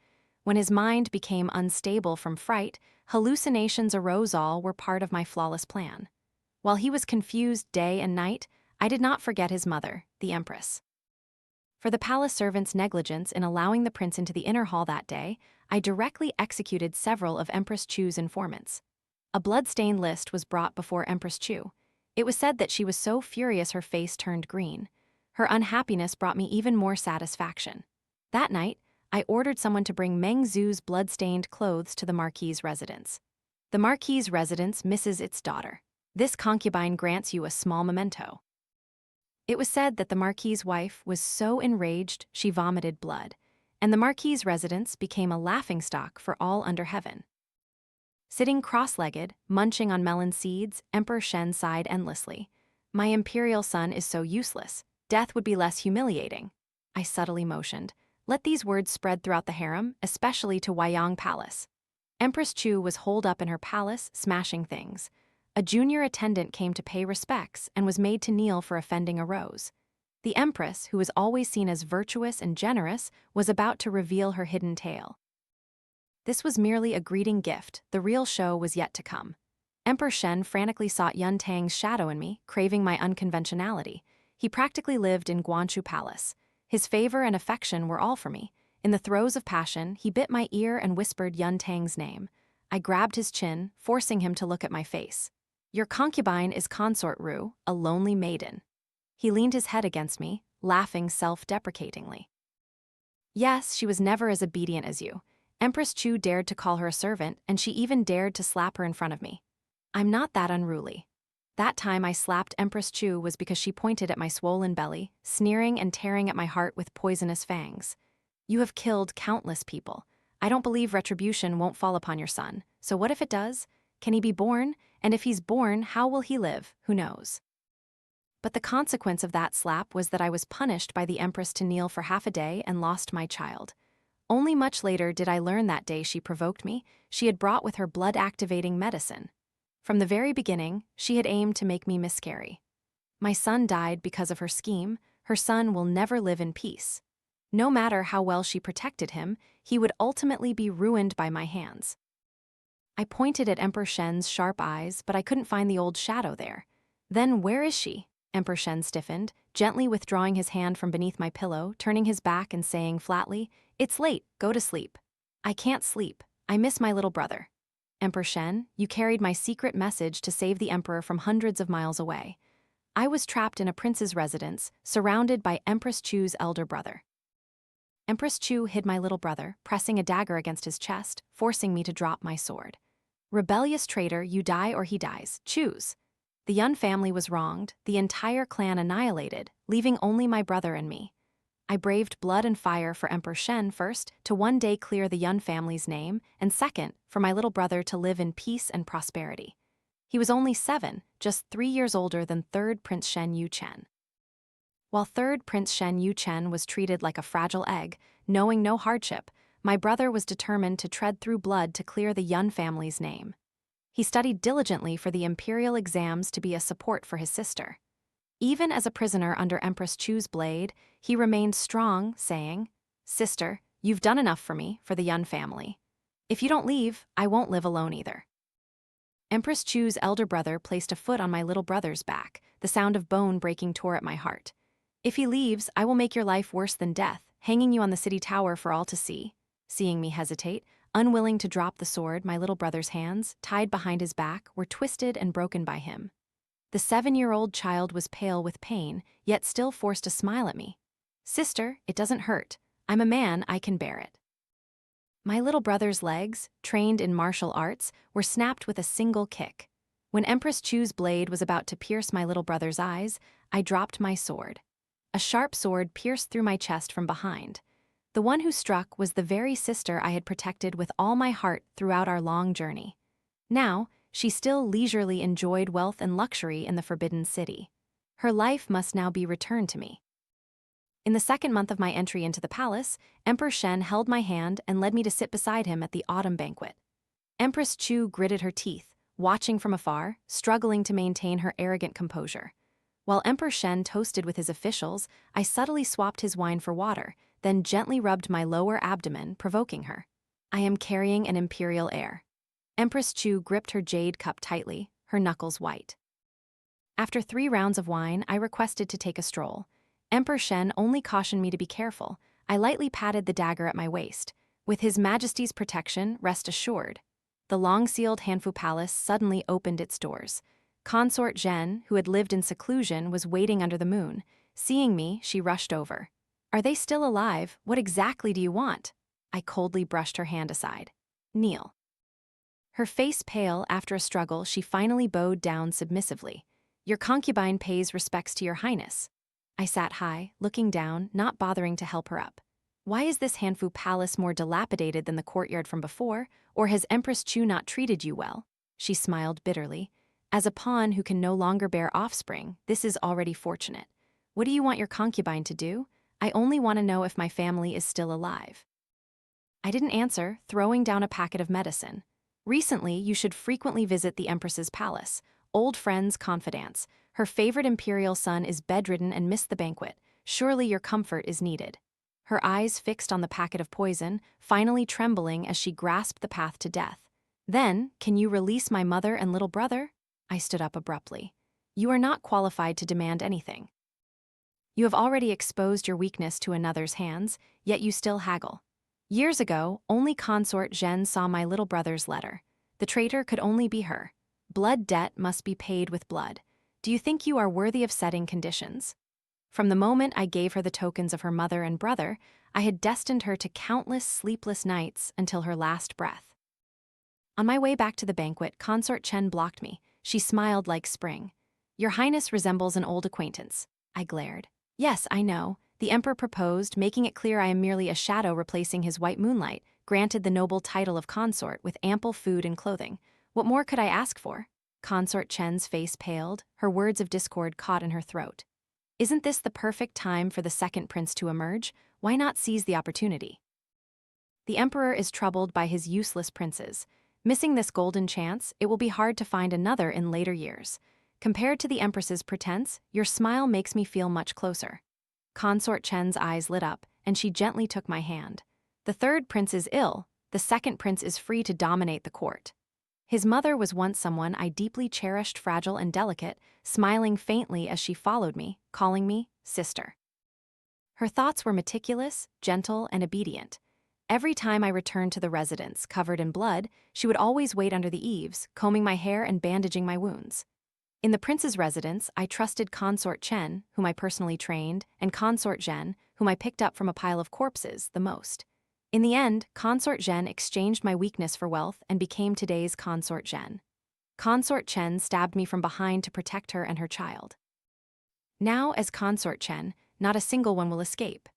When his mind became unstable from fright, hallucinations arose. All were part of my flawless plan. While he was confused day and night, I did not forget his mother, the Empress. For the palace servants' negligence in allowing the prince into the inner hall that day, I directly executed several of Empress Chu's informants. A blood-stained list was brought before Empress Chu. It was said that she was so furious her face turned green. Her unhappiness brought me even more satisfaction. That night, I ordered someone to bring Meng Zhu's blood-stained clothes to the Marquis' residence. The Marquis' residence misses its daughter. This concubine grants you a small memento. It was said that the Marquis' wife was so enraged she vomited blood, and the Marquis' residence became a laughingstock for all under heaven. Sitting cross-legged, munching on melon seeds, Emperor Shen sighed endlessly. "My imperial son is so useless. Death would be less humiliating." I subtly motioned. "Let these words spread throughout the harem, especially to Wyong Palace." Empress Chu was holed up in her palace, smashing things. A junior attendant came to pay respects and was made to kneel for offending a rose. The Empress, who was always seen as virtuous and generous, was about to reveal her hidden tale. This was merely a greeting gift. The real show was yet to come. Emperor Shen frantically sought Yun Tang's shadow in me, craving my unconventionality. He practically lived in Guangzhou Palace. His favor and affection were all for me. In the throes of passion, he bit my ear and whispered Yun Tang's name. I grabbed his chin, forcing him to look at my face. "Your concubine is Consort Ru, a lonely maiden." He leaned his head against me, laughing self-deprecatingly. "Yes, she was never as obedient as you. Empress Chu dared to call her a servant, and she even dared to slap her in front of me. I'm not that unruly. That time I slapped Empress Chu was because she pointed at my swollen belly, sneering and tearing at my heart with poisonous fangs. You have killed countless people. I don't believe retribution won't fall upon your son. So what if it does? Can he be born? And if he's born, how will he live? Who knows?" But the consequence of that slap was that I was punished by the Empress to kneel for half a day and lost my child. Only much later did I learn that day she provoked me, she had brought with her blood-activating medicine. From the very beginning, she had aimed to make me miscarry. My son died because of her scheme. Her son will never live in peace. No matter how well she protected him, he would ultimately be ruined by my hands. I pointed at Emperor Shen's sharp eyes, but I couldn't find the old shadow there. "Then where is she?" Emperor Shen stiffened, gently withdrawing his hand from beneath my pillow, turning his back and saying flatly, "It's late, go to sleep." "I can't sleep. I miss my little brother." "Emperor Shen, you carried my secret message to save the emperor from hundreds of miles away. I was trapped in a prince's residence, surrounded by Empress Chu's elder brother." Empress Chu hid my little brother, pressing a dagger against his chest, forcing me to drop my sword. "Rebellious traitor, you die or he dies. Choose." The Yun family was wronged, the entire clan annihilated, leaving only my brother and me. I braved blood and fire for Emperor Shen first, to one day clear the Yun family's name, and second, for my little brother to live in peace and prosperity. He was only 7, just 3 years older than third Prince Shen Yu-chen. While third Prince Shen Yu-chen was treated like a fragile egg, knowing no hardship, my brother was determined to tread through blood to clear the Yun family's name. He studied diligently for the imperial exams to be a support for his sister. Even as a prisoner under Empress Chu's blade, he remained strong, saying, "Sister, you've done enough for me, for the Yun family. If you don't leave, I won't live alone either." Empress Chu's elder brother placed a foot on my little brother's back, the sound of bone breaking tore at my heart. If he leaves, I will make your life worse than death, hanging you on the city tower for all to see. Seeing me hesitate, unwilling to drop the sword, my little brother's hands, tied behind his back, were twisted and broken by him. The 7-year-old child was pale with pain, yet still forced a smile at me. Sister, it doesn't hurt. I'm a man, I can bear it. My little brother's legs, trained in martial arts, were snapped with a single kick. When Empress Chu's blade was about to pierce my little brother's eyes, I dropped my sword. A sharp sword pierced through my chest from behind. The one who struck was the very sister I had protected with all my heart throughout our long journey. Now, she still leisurely enjoyed wealth and luxury in the Forbidden City. Her life must now be returned to me. In the second month of my entry into the palace, Emperor Shen held my hand and led me to sit beside him at the autumn banquet. Empress Chu gritted her teeth, watching from afar, struggling to maintain her arrogant composure. While Emperor Shen toasted with his officials, I subtly swapped his wine for water, then gently rubbed my lower abdomen, provoking her. I am carrying an imperial air. Empress Chu gripped her jade cup tightly, her knuckles white. After 3 rounds of wine, I requested to take a stroll. Emperor Shen only cautioned me to be careful. I lightly patted the dagger at my waist. With His Majesty's protection, rest assured. The long-sealed Hanfu Palace suddenly opened its doors. Consort Zhen, who had lived in seclusion, was waiting under the moon. Seeing me, she rushed over. Are they still alive? What exactly do you want? I coldly brushed her hand aside. Kneel. Her face pale after a struggle, she finally bowed down submissively. Your concubine pays respects to your highness. I sat high, looking down, not bothering to help her up. Why is this Hanfu Palace more dilapidated than the courtyard from before, or has Empress Chu not treated you well? She smiled bitterly. As a pawn who can no longer bear offspring, this is already fortunate. What do you want your concubine to do? I only want to know if my family is still alive. I didn't answer, throwing down a packet of medicine. Recently, you should frequently visit the Empress's palace. Old friends, confidants. Her favorite imperial son is bedridden and missed the banquet. Surely your comfort is needed. Her eyes fixed on the packet of poison, finally trembling as she grasped the path to death. Then, can you release my mother and little brother? I stood up abruptly. You are not qualified to demand anything. You have already exposed your weakness to another's hands, yet you still haggle. Years ago, only Consort Zhen saw my little brother's letter. The traitor could only be her. Blood debt must be paid with blood. Do you think you are worthy of setting conditions? From the moment I gave her the tokens of her mother and brother, I had destined her to countless sleepless nights until her last breath. On my way back to the banquet, Consort Chen blocked me. She smiled like spring. Your Highness resembles an old acquaintance. I glared. Yes, I know. The Emperor proposed, making it clear I am merely a shadow replacing his white moonlight, granted the noble title of consort with ample food and clothing. What more could I ask for? Consort Chen's face paled, her words of discord caught in her throat. Isn't this the perfect time for the second prince to emerge? Why not seize the opportunity? The Emperor is troubled by his useless princes. Missing this golden chance, it will be hard to find another in later years. Compared to the Empress's pretense, your smile makes me feel much closer. Consort Chen's eyes lit up, and she gently took my hand. The third prince is ill, the second prince is free to dominate the court. His mother was once someone I deeply cherished, fragile and delicate, smiling faintly as she followed me, calling me sister. Her thoughts were meticulous, gentle, and obedient. Every time I returned to the residence, covered in blood, she would always wait under the eaves, combing my hair and bandaging my wounds. In the prince's residence, I trusted Consort Chen, whom I personally trained, and Consort Zhen, whom I picked up from a pile of corpses, the most. In the end, Consort Zhen exchanged my weakness for wealth and became today's Consort Zhen. Consort Chen stabbed me from behind to protect her and her child. Now, as Consort Chen, not a single one will escape.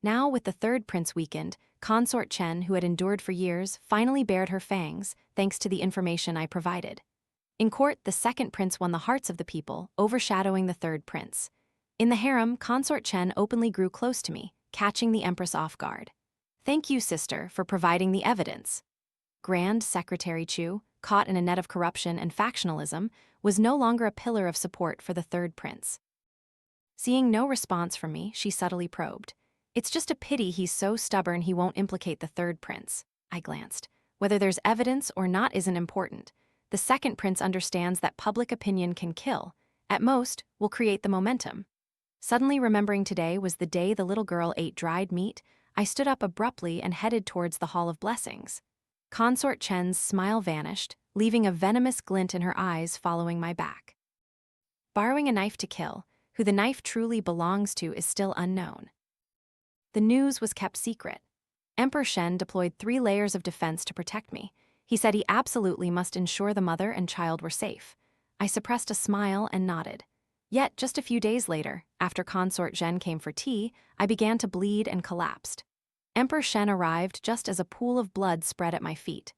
Now, with the third prince weakened, Consort Chen, who had endured for years, finally bared her fangs, thanks to the information I provided. In court, the second prince won the hearts of the people, overshadowing the third prince. In the harem, Consort Chen openly grew close to me, catching the Empress off guard. Thank you, sister, for providing the evidence. Grand Secretary Chu, caught in a net of corruption and factionalism, was no longer a pillar of support for the third prince. Seeing no response from me, she subtly probed. It's just a pity he's so stubborn he won't implicate the third prince. I glanced. Whether there's evidence or not isn't important. the second prince understands that public opinion can kill, at most, will create the momentum. Suddenly remembering today was the day the little girl ate dried meat, I stood up abruptly and headed towards the Hall of Blessings. Consort Chen's smile vanished, leaving a venomous glint in her eyes following my back. Borrowing a knife to kill, who the knife truly belongs to is still unknown. The news was kept secret. Emperor Shen deployed 3 layers of defense to protect me. He said he absolutely must ensure the mother and child were safe. I suppressed a smile and nodded. Yet, just a few days later, after Consort Zhen came for tea, I began to bleed and collapsed. Emperor Shen arrived just as a pool of blood spread at my feet.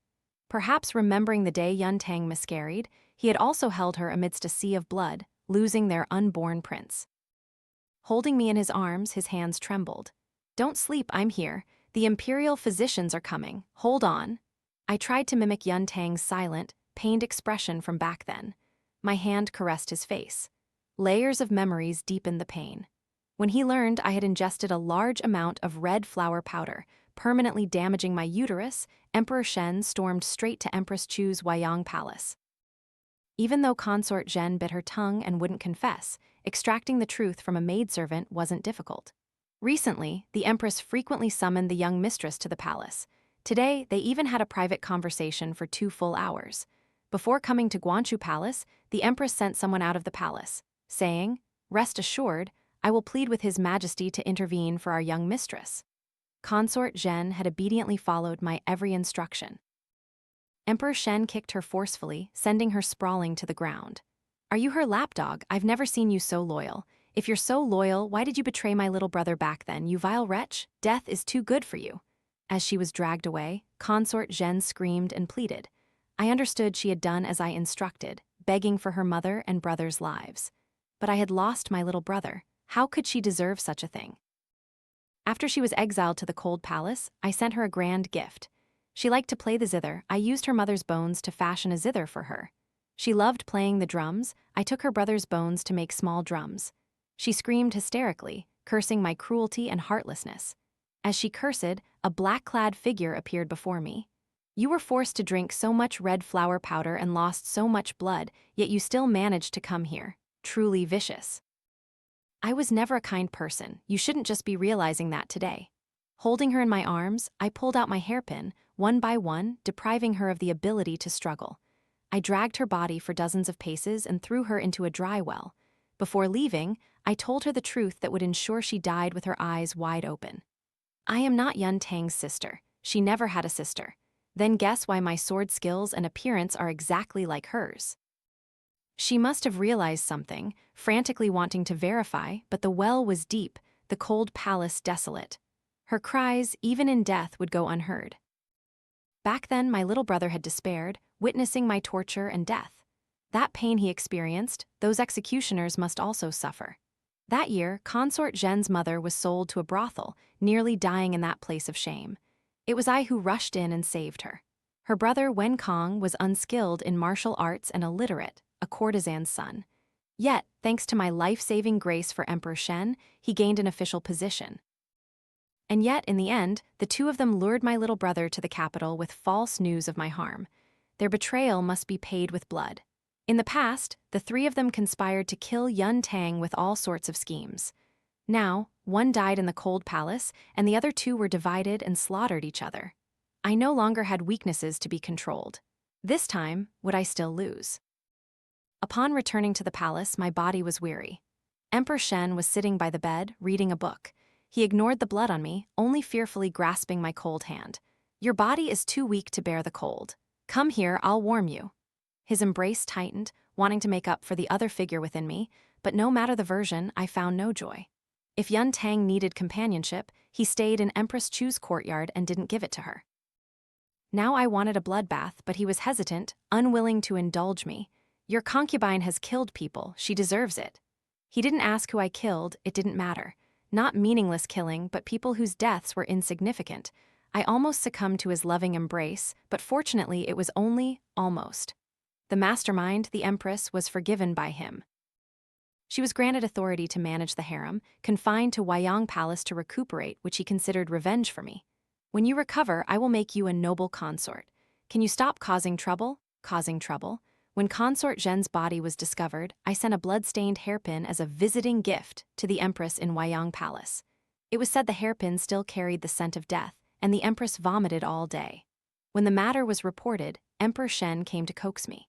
Perhaps remembering the day Yun Tang miscarried, he had also held her amidst a sea of blood, losing their unborn prince. Holding me in his arms, his hands trembled. "Don't sleep, I'm here. The imperial physicians are coming. Hold on." I tried to mimic Yun Tang's silent, pained expression from back then. My hand caressed his face. Layers of memories deepened the pain. When he learned I had ingested a large amount of red flower powder, permanently damaging my uterus, Emperor Shen stormed straight to Empress Chu's Huayang Palace. Even though Consort Zhen bit her tongue and wouldn't confess, extracting the truth from a maidservant wasn't difficult. Recently, the Empress frequently summoned the young mistress to the palace. Today, they even had a private conversation for 2 full hours. Before coming to Guangzhou Palace, the Empress sent someone out of the palace, saying, "Rest assured, I will plead with His Majesty to intervene for our young mistress." Consort Zhen had obediently followed my every instruction. Emperor Shen kicked her forcefully, sending her sprawling to the ground. "Are you her lapdog? I've never seen you so loyal. If you're so loyal, why did you betray my little brother back then, you vile wretch? Death is too good for you." As she was dragged away, Consort Zhen screamed and pleaded. I understood she had done as I instructed, begging for her mother and brother's lives. But I had lost my little brother. How could she deserve such a thing? After she was exiled to the cold palace, I sent her a grand gift. She liked to play the zither. I used her mother's bones to fashion a zither for her. She loved playing the drums. I took her brother's bones to make small drums. She screamed hysterically, cursing my cruelty and heartlessness. As she cursed, a black-clad figure appeared before me. "You were forced to drink so much red flower powder and lost so much blood, yet you still managed to come here. Truly vicious." I was never a kind person. You shouldn't just be realizing that today. Holding her in my arms, I pulled out my hairpin, one by one, depriving her of the ability to struggle. I dragged her body for dozens of paces and threw her into a dry well. Before leaving, I told her the truth that would ensure she died with her eyes wide open. "I am not Yun Tang's sister. She never had a sister. Then guess why my sword skills and appearance are exactly like hers." She must have realized something, frantically wanting to verify, but the well was deep, the cold palace desolate. Her cries, even in death, would go unheard. Back then, my little brother had despaired, witnessing my torture and death. That pain he experienced, those executioners must also suffer. That year, Consort Zhen's mother was sold to a brothel, nearly dying in that place of shame. It was I who rushed in and saved her. Her brother, Wen Kong, was unskilled in martial arts and illiterate, a courtesan's son. Yet, thanks to my life-saving grace for Emperor Shen, he gained an official position. And yet, in the end, the 2 of them lured my little brother to the capital with false news of my harm. Their betrayal must be paid with blood. In the past, the 3 of them conspired to kill Yun Tang with all sorts of schemes. Now, one died in the cold palace, and the other 2 were divided and slaughtered each other. I no longer had weaknesses to be controlled. This time, would I still lose? Upon returning to the palace, my body was weary. Emperor Shen was sitting by the bed, reading a book. He ignored the blood on me, only fearfully grasping my cold hand. "Your body is too weak to bear the cold. Come here, I'll warm you." His embrace tightened, wanting to make up for the other figure within me, but no matter the version, I found no joy. If Yun Tang needed companionship, he stayed in Empress Chu's courtyard and didn't give it to her. Now I wanted a bloodbath, but he was hesitant, unwilling to indulge me. "Your concubine has killed people, she deserves it." He didn't ask who I killed, it didn't matter. Not meaningless killing, but people whose deaths were insignificant. I almost succumbed to his loving embrace, but fortunately it was only almost. The mastermind, the Empress, was forgiven by him. She was granted authority to manage the harem, confined to Huayang Palace to recuperate, which he considered revenge for me. "When you recover, I will make you a noble consort. Can you stop causing trouble?" causing trouble. When Consort Zhen's body was discovered, I sent a blood-stained hairpin as a visiting gift to the Empress in Huayang Palace. It was said the hairpin still carried the scent of death, and the Empress vomited all day. When the matter was reported, Emperor Shen came to coax me.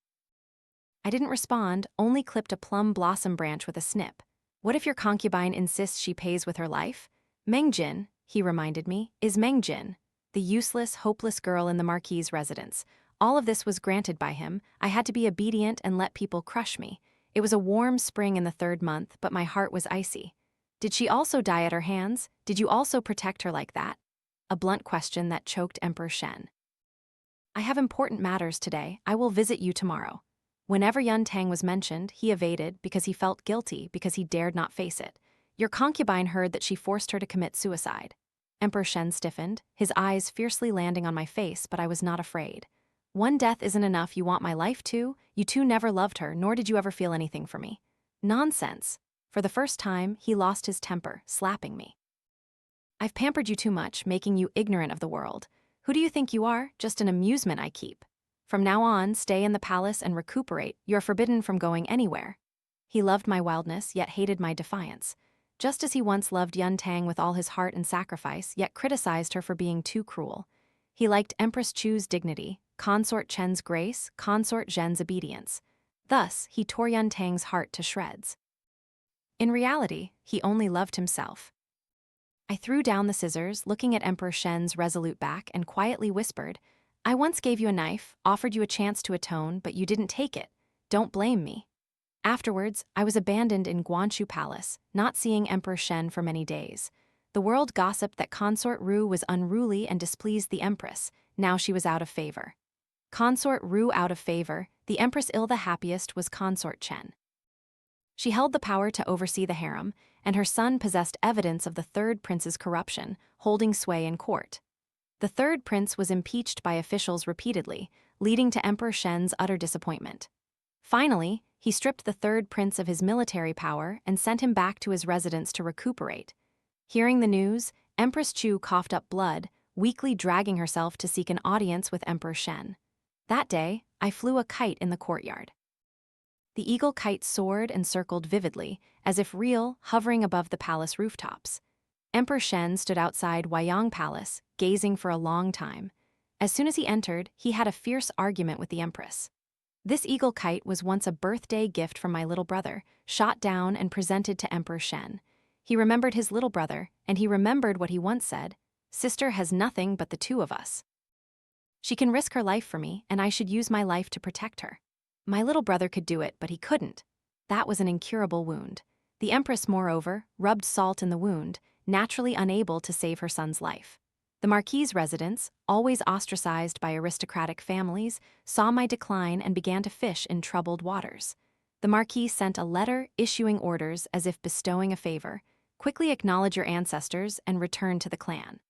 I didn't respond, only clipped a plum blossom branch with a snip. What if your concubine insists she pays with her life? Meng Jin, he reminded me, is Meng Jin, the useless, hopeless girl in the Marquis' residence. All of this was granted by him. I had to be obedient and let people crush me. It was a warm spring in the 3rd month, but my heart was icy. Did she also die at her hands? Did you also protect her like that? A blunt question that choked Emperor Shen. I have important matters today. I will visit you tomorrow. Whenever Yun Tang was mentioned, he evaded because he felt guilty because he dared not face it. Your concubine heard that she forced her to commit suicide. Emperor Shen stiffened, his eyes fiercely landing on my face, but I was not afraid. One death isn't enough, you want my life too? You two never loved her, nor did you ever feel anything for me. Nonsense. For the first time, he lost his temper, slapping me. I've pampered you too much, making you ignorant of the world. Who do you think you are? Just an amusement I keep. From now on, stay in the palace and recuperate. You're forbidden from going anywhere. He loved my wildness, yet hated my defiance. Just as he once loved Yun Tang with all his heart and sacrifice, yet criticized her for being too cruel. He liked Empress Chu's dignity, Consort Chen's grace, Consort Zhen's obedience. Thus, he tore Yun Tang's heart to shreds. In reality, he only loved himself. I threw down the scissors, looking at Emperor Shen's resolute back, and quietly whispered, I once gave you a knife, offered you a chance to atone, but you didn't take it. Don't blame me. Afterwards, I was abandoned in Guanshu Palace, not seeing Emperor Shen for many days. The world gossiped that Consort Ru was unruly and displeased the Empress. Now she was out of favor. Consort Ru out of favor, the Empress ill the happiest was Consort Chen. She held the power to oversee the harem, and her son possessed evidence of the 3rd prince's corruption, holding sway in court. The 3rd prince was impeached by officials repeatedly, leading to Emperor Shen's utter disappointment. Finally, he stripped the 3rd prince of his military power and sent him back to his residence to recuperate. Hearing the news, Empress Chu coughed up blood, weakly dragging herself to seek an audience with Emperor Shen. That day, I flew a kite in the courtyard. The eagle kite soared and circled vividly, as if real, hovering above the palace rooftops. Emperor Shen stood outside Huayang Palace, gazing for a long time. As soon as he entered, he had a fierce argument with the Empress. This eagle kite was once a birthday gift from my little brother, shot down and presented to Emperor Shen. He remembered his little brother, and he remembered what he once said, Sister has nothing but the 2 of us. She can risk her life for me, and I should use my life to protect her. My little brother could do it, but he couldn't. That was an incurable wound. The Empress, moreover, rubbed salt in the wound, naturally unable to save her son's life. The Marquis' residence, always ostracized by aristocratic families, saw my decline and began to fish in troubled waters. The Marquis sent a letter issuing orders as if bestowing a favor. Quickly acknowledge your ancestors and return to the clan.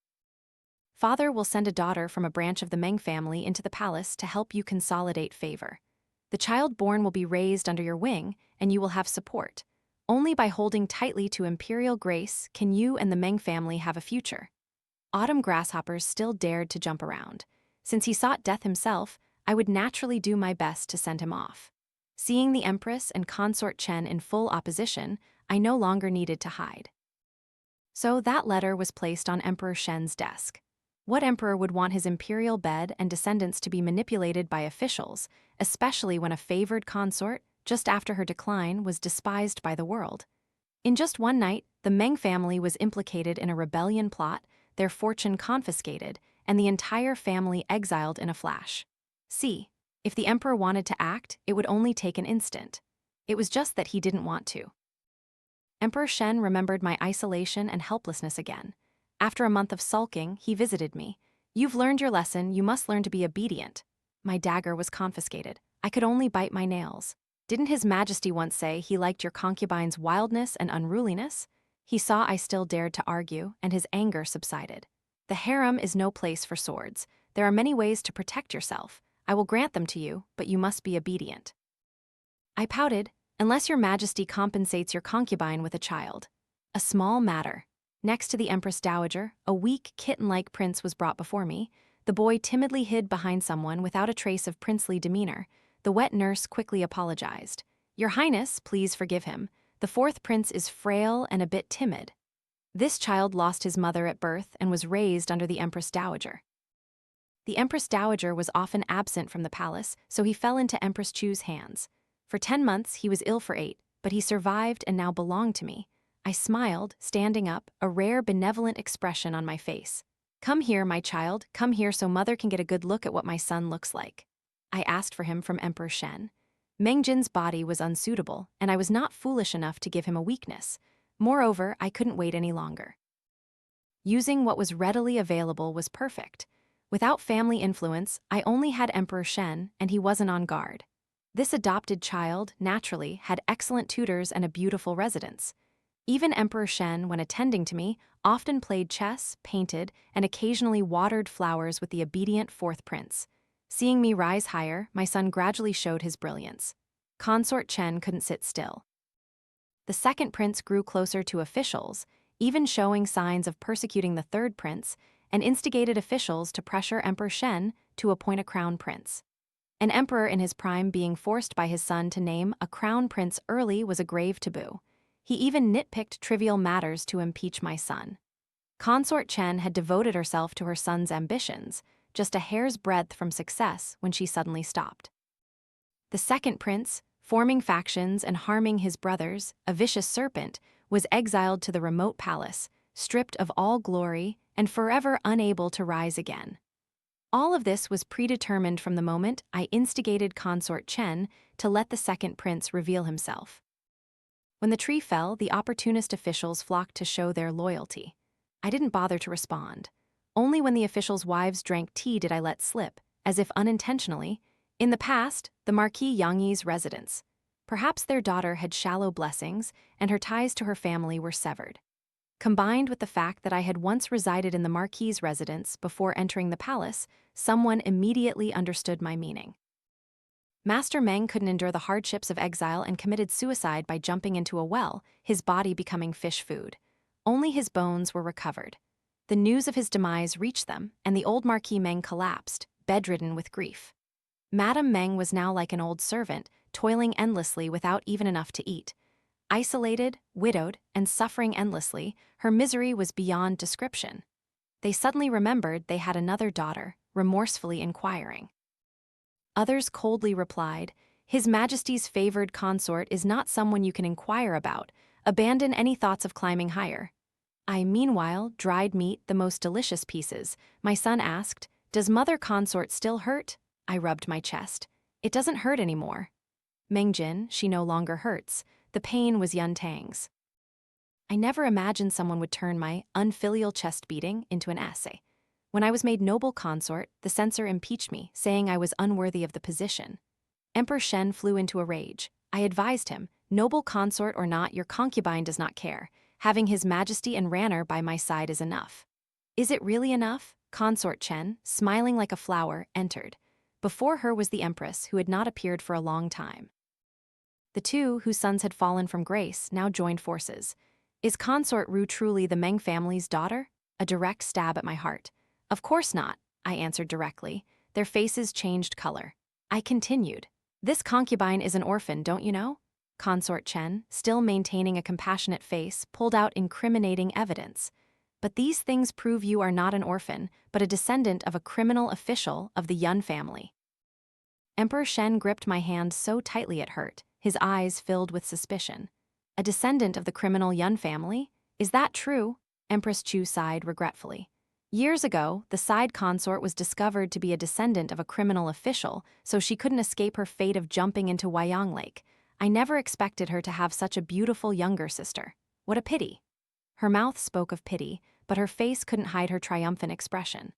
Father will send a daughter from a branch of the Meng family into the palace to help you consolidate favor. The child born will be raised under your wing, and you will have support. Only by holding tightly to imperial grace can you and the Meng family have a future. Autumn grasshoppers still dared to jump around. Since he sought death himself, I would naturally do my best to send him off. Seeing the Empress and Consort Chen in full opposition, I no longer needed to hide. So that letter was placed on Emperor Shen's desk. What emperor would want his imperial bed and descendants to be manipulated by officials, especially when a favored consort, just after her decline, was despised by the world? In just one night, the Meng family was implicated in a rebellion plot, their fortune confiscated, and the entire family exiled in a flash. See, if the emperor wanted to act, it would only take an instant. It was just that he didn't want to. Emperor Shen remembered my isolation and helplessness again. After a month of sulking, he visited me. You've learned your lesson, you must learn to be obedient. My dagger was confiscated. I could only bite my nails. Didn't His Majesty once say he liked your concubine's wildness and unruliness? He saw I still dared to argue, and his anger subsided. The harem is no place for swords. There are many ways to protect yourself. I will grant them to you, but you must be obedient. I pouted, unless your Majesty compensates your concubine with a child. A small matter. Next to the Empress Dowager, a weak, kitten-like prince was brought before me. The boy timidly hid behind someone without a trace of princely demeanor. The wet nurse quickly apologized. "Your Highness, please forgive him. The fourth prince is frail and a bit timid." This child lost his mother at birth and was raised under the Empress Dowager. The Empress Dowager was often absent from the palace, so he fell into Empress Chu's hands. For 10 months, he was ill for 8, but he survived and now belonged to me. I smiled, standing up, a rare benevolent expression on my face. "Come here, my child, come here so mother can get a good look at what my son looks like." I asked for him from Emperor Shen. Meng Jin's body was unsuitable, and I was not foolish enough to give him a weakness. Moreover, I couldn't wait any longer. Using what was readily available was perfect. Without family influence, I only had Emperor Shen, and he wasn't on guard. This adopted child, naturally, had excellent tutors and a beautiful residence. Even Emperor Shen, when attending to me, often played chess, painted, and occasionally watered flowers with the obedient fourth prince. Seeing me rise higher, my son gradually showed his brilliance. Consort Chen couldn't sit still. The second prince grew closer to officials, even showing signs of persecuting the third prince, and instigated officials to pressure Emperor Shen to appoint a crown prince. An emperor in his prime being forced by his son to name a crown prince early was a grave taboo. He even nitpicked trivial matters to impeach my son. Consort Chen had devoted herself to her son's ambitions, just a hair's breadth from success when she suddenly stopped. The second prince, forming factions and harming his brothers, a vicious serpent, was exiled to the remote palace, stripped of all glory and forever unable to rise again. All of this was predetermined from the moment I instigated Consort Chen to let the second prince reveal himself. When the tree fell, the opportunist officials flocked to show their loyalty. I didn't bother to respond. Only when the officials' wives drank tea did I let slip, as if unintentionally, in the past, the Marquis Yangyi's residence. Perhaps their daughter had shallow blessings, and her ties to her family were severed. Combined with the fact that I had once resided in the Marquis's residence before entering the palace, someone immediately understood my meaning. Master Meng couldn't endure the hardships of exile and committed suicide by jumping into a well, his body becoming fish food. Only his bones were recovered. The news of his demise reached them, and the old Marquis Meng collapsed, bedridden with grief. Madame Meng was now like an old servant, toiling endlessly without even enough to eat. Isolated, widowed, and suffering endlessly, her misery was beyond description. They suddenly remembered they had another daughter, remorsefully inquiring. Others coldly replied, "His Majesty's favored consort is not someone you can inquire about. Abandon any thoughts of climbing higher." I, meanwhile, dried meat, the most delicious pieces. My son asked, "Does Mother Consort still hurt?" I rubbed my chest. "It doesn't hurt anymore." Meng Jin, she no longer hurts. The pain was Yun Tang's. I never imagined someone would turn my unfilial chest beating into an essay. When I was made noble consort, the censor impeached me, saying I was unworthy of the position. Emperor Shen flew into a rage. I advised him, "Noble consort or not, your concubine does not care. Having His Majesty and Ranner by my side is enough." "Is it really enough?" Consort Chen, smiling like a flower, entered. Before her was the Empress, who had not appeared for a long time. The two, whose sons had fallen from grace, now joined forces. "Is Consort Ru truly the Meng family's daughter?" A direct stab at my heart. "Of course not," I answered directly. Their faces changed color. I continued, "This concubine is an orphan, don't you know?" Consort Chen, still maintaining a compassionate face, pulled out incriminating evidence. "But these things prove you are not an orphan, but a descendant of a criminal official of the Yun family." Emperor Shen gripped my hand so tightly it hurt, his eyes filled with suspicion. "A descendant of the criminal Yun family? Is that true?" Empress Chu sighed regretfully. "Years ago, the side consort was discovered to be a descendant of a criminal official, so she couldn't escape her fate of jumping into Wyong Lake. I never expected her to have such a beautiful younger sister. What a pity." Her mouth spoke of pity, but her face couldn't hide her triumphant expression.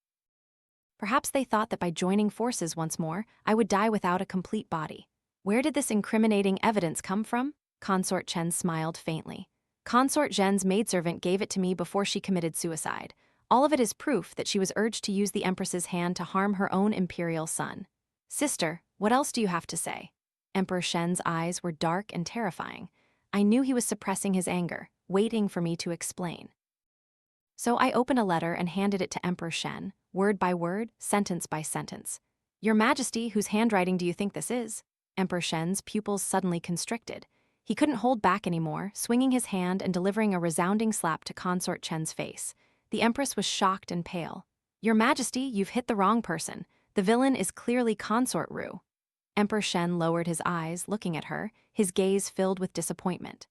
Perhaps they thought that by joining forces once more, I would die without a complete body. Where did this incriminating evidence come from? Consort Chen smiled faintly. Consort Zhen's maidservant gave it to me before she committed suicide. All of it is proof that she was urged to use the Empress's hand to harm her own imperial son. Sister, what else do you have to say? Emperor Shen's eyes were dark and terrifying. I knew he was suppressing his anger, waiting for me to explain. So I opened a letter and handed it to Emperor Shen, word by word, sentence by sentence. "Your Majesty, whose handwriting do you think this is?" Emperor Shen's pupils suddenly constricted. He couldn't hold back anymore, swinging his hand and delivering a resounding slap to Consort Chen's face. The Empress was shocked and pale. "Your Majesty, you've hit the wrong person. The villain is clearly Consort Ru." Emperor Shen lowered his eyes, looking at her, his gaze filled with disappointment.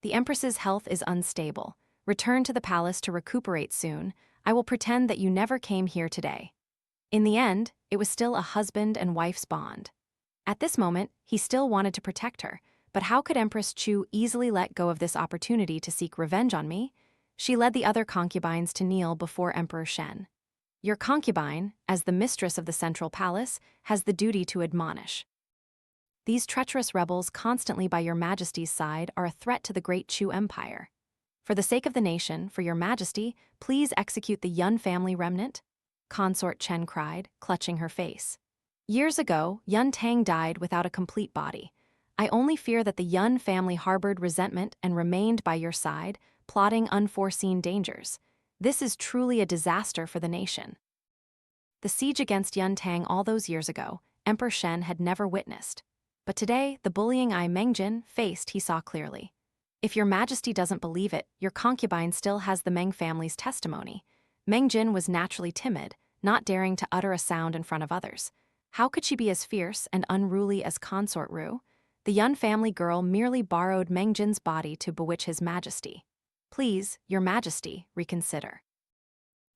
"The Empress's health is unstable. Return to the palace to recuperate soon. I will pretend that you never came here today." In the end, it was still a husband and wife's bond. At this moment, he still wanted to protect her, but how could Empress Chu easily let go of this opportunity to seek revenge on me? She led the other concubines to kneel before Emperor Shen. "Your concubine, as the mistress of the central palace, has the duty to admonish. These treacherous rebels constantly by your Majesty's side are a threat to the great Chu Empire. For the sake of the nation, for your Majesty, please execute the Yun family remnant," Consort Chen cried, clutching her face. "Years ago, Yun Tang died without a complete body. I only fear that the Yun family harbored resentment and remained by your side, plotting unforeseen dangers. This is truly a disaster for the nation." The siege against Yun Tang all those years ago, Emperor Shen had never witnessed. But today, the bullying eye Meng Jin faced he saw clearly. "If your Majesty doesn't believe it, your concubine still has the Meng family's testimony." Meng Jin was naturally timid, not daring to utter a sound in front of others. How could she be as fierce and unruly as Consort Ru? The Yun family girl merely borrowed Meng Jin's body to bewitch his Majesty. "Please, your Majesty, reconsider."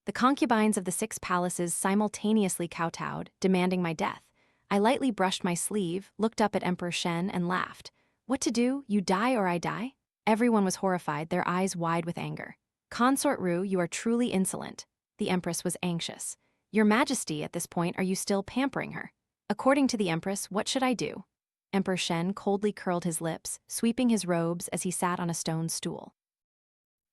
The concubines of the 6 palaces simultaneously kowtowed, demanding my death. I lightly brushed my sleeve, looked up at Emperor Shen, and laughed. "What to do? You die or I die?" Everyone was horrified, their eyes wide with anger. "Consort Ru, you are truly insolent." The Empress was anxious. "Your Majesty, at this point, are you still pampering her?" "According to the Empress, what should I do?" Emperor Shen coldly curled his lips, sweeping his robes as he sat on a stone stool.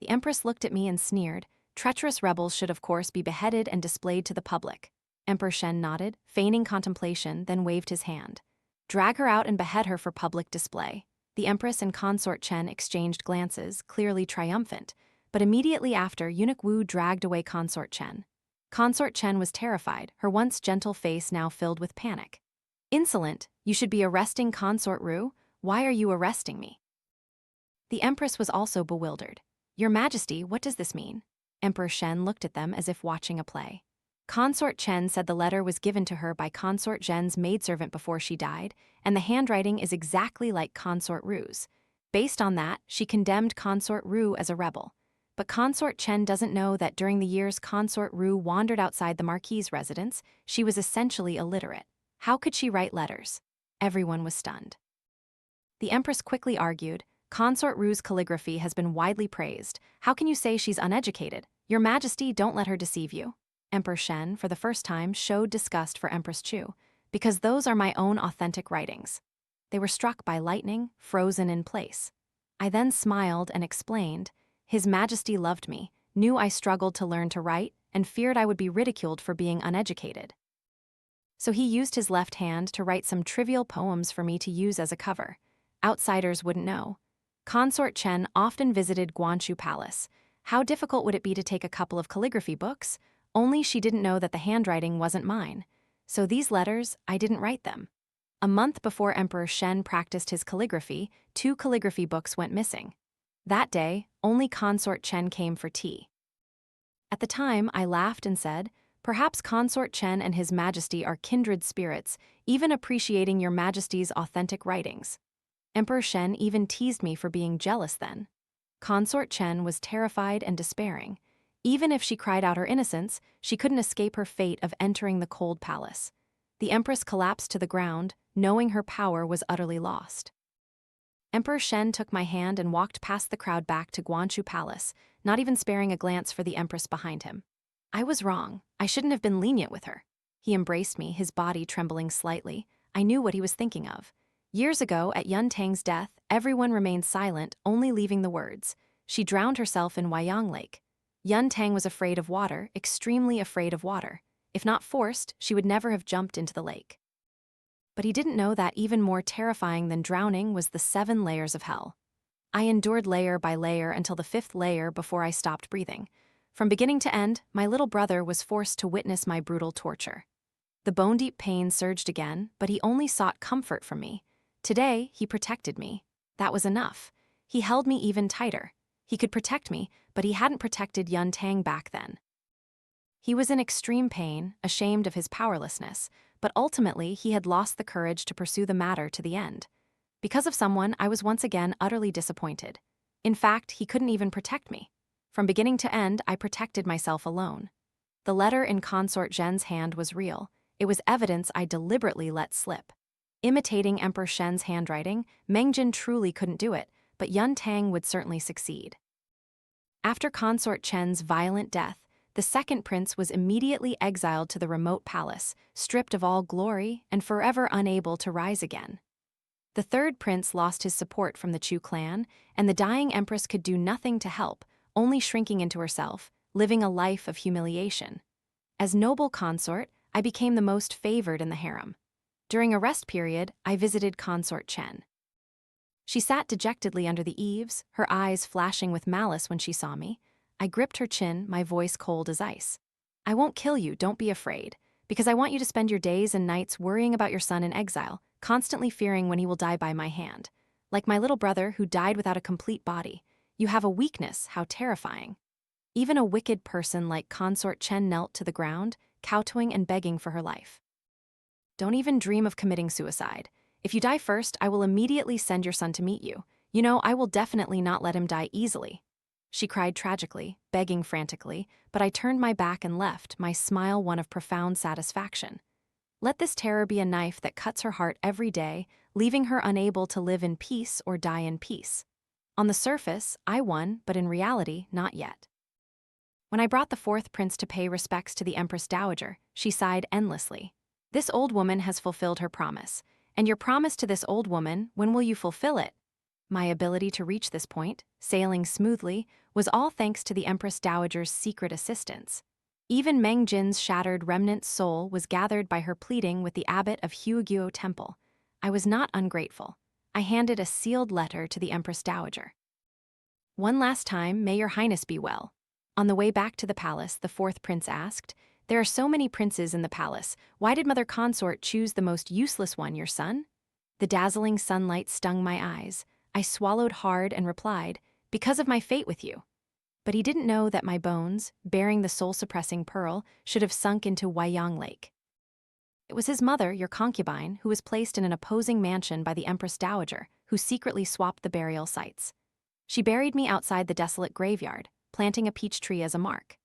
The Empress looked at me and sneered. "Treacherous rebels should of course be beheaded and displayed to the public." Emperor Shen nodded, feigning contemplation, then waved his hand. "Drag her out and behead her for public display." The Empress and Consort Chen exchanged glances, clearly triumphant, but immediately after, Eunuch Wu dragged away Consort Chen. Consort Chen was terrified, her once gentle face now filled with panic. "Insolent, you should be arresting Consort Ru. Why are you arresting me?" The Empress was also bewildered. "Your Majesty, what does this mean?" Emperor Shen looked at them as if watching a play. Consort Chen said the letter was given to her by Consort Zhen's maidservant before she died, and the handwriting is exactly like Consort Ru's. Based on that, she condemned Consort Ru as a rebel. But Consort Chen doesn't know that during the years Consort Ru wandered outside the Marquis' residence, she was essentially illiterate. How could she write letters? Everyone was stunned. The Empress quickly argued, "Consort Ru's calligraphy has been widely praised. How can you say she's uneducated? Your Majesty, don't let her deceive you." Emperor Shen, for the first time, showed disgust for Empress Chu, "because those are my own authentic writings." They were struck by lightning, frozen in place. I then smiled and explained, "His Majesty loved me, knew I struggled to learn to write, and feared I would be ridiculed for being uneducated. So he used his left hand to write some trivial poems for me to use as a cover. Outsiders wouldn't know." Consort Chen often visited Guanshu Palace. How difficult would it be to take a couple of calligraphy books? Only she didn't know that the handwriting wasn't mine. So these letters, I didn't write them. A month before Emperor Shen practiced his calligraphy, 2 calligraphy books went missing. That day, only Consort Chen came for tea. At the time, I laughed and said, "Perhaps Consort Chen and His Majesty are kindred spirits, even appreciating your Majesty's authentic writings." Emperor Shen even teased me for being jealous then. Consort Chen was terrified and despairing. Even if she cried out her innocence, she couldn't escape her fate of entering the cold palace. The Empress collapsed to the ground, knowing her power was utterly lost. Emperor Shen took my hand and walked past the crowd back to Guanshu Palace, not even sparing a glance for the Empress behind him. I was wrong. I shouldn't have been lenient with her. He embraced me, his body trembling slightly. I knew what he was thinking of. Years ago, at Yun Tang's death, everyone remained silent, only leaving the words. She drowned herself in Wyong Lake. Yun Tang was afraid of water, extremely afraid of water. If not forced, she would never have jumped into the lake. But he didn't know that even more terrifying than drowning was the 7 layers of hell. I endured layer by layer until the 5th layer before I stopped breathing. From beginning to end, my little brother was forced to witness my brutal torture. The bone-deep pain surged again, but he only sought comfort from me. Today, he protected me. That was enough. He held me even tighter. He could protect me, but he hadn't protected Yun Tang back then. He was in extreme pain, ashamed of his powerlessness, but ultimately he had lost the courage to pursue the matter to the end. Because of someone, I was once again utterly disappointed. In fact, he couldn't even protect me. From beginning to end, I protected myself alone. The letter in Consort Zhen's hand was real. It was evidence I deliberately let slip. Imitating Emperor Shen's handwriting, Meng Jin truly couldn't do it, but Yun Tang would certainly succeed. After Consort Chen's violent death, the second prince was immediately exiled to the remote palace, stripped of all glory and forever unable to rise again. The third prince lost his support from the Chu clan, and the dying empress could do nothing to help, only shrinking into herself, living a life of humiliation. As noble consort, I became the most favored in the harem. During a rest period, I visited Consort Chen. She sat dejectedly under the eaves, her eyes flashing with malice when she saw me. I gripped her chin, my voice cold as ice. I won't kill you, don't be afraid, because I want you to spend your days and nights worrying about your son in exile, constantly fearing when he will die by my hand. Like my little brother who died without a complete body. You have a weakness, how terrifying. Even a wicked person like Consort Chen knelt to the ground, kowtowing and begging for her life. Don't even dream of committing suicide. If you die first, I will immediately send your son to meet you. You know, I will definitely not let him die easily. She cried tragically, begging frantically, but I turned my back and left, my smile one of profound satisfaction. Let this terror be a knife that cuts her heart every day, leaving her unable to live in peace or die in peace. On the surface, I won, but in reality, not yet. When I brought the fourth prince to pay respects to the Empress Dowager, she sighed endlessly. This old woman has fulfilled her promise. And your promise to this old woman, when will you fulfill it? My ability to reach this point, sailing smoothly, was all thanks to the Empress Dowager's secret assistance. Even Meng Jin's shattered remnant soul was gathered by her pleading with the abbot of Huiguo Temple. I was not ungrateful. I handed a sealed letter to the Empress Dowager. One last time, may your highness be well. On the way back to the palace, the fourth prince asked, there are so many princes in the palace. Why did Mother Consort choose the most useless one, your son? The dazzling sunlight stung my eyes. I swallowed hard and replied, because of my fate with you. But he didn't know that my bones, bearing the soul-suppressing pearl, should have sunk into Weiyang Lake. It was his mother, your concubine, who was placed in an opposing mansion by the Empress Dowager, who secretly swapped the burial sites. She buried me outside the desolate graveyard, planting a peach tree as a mark.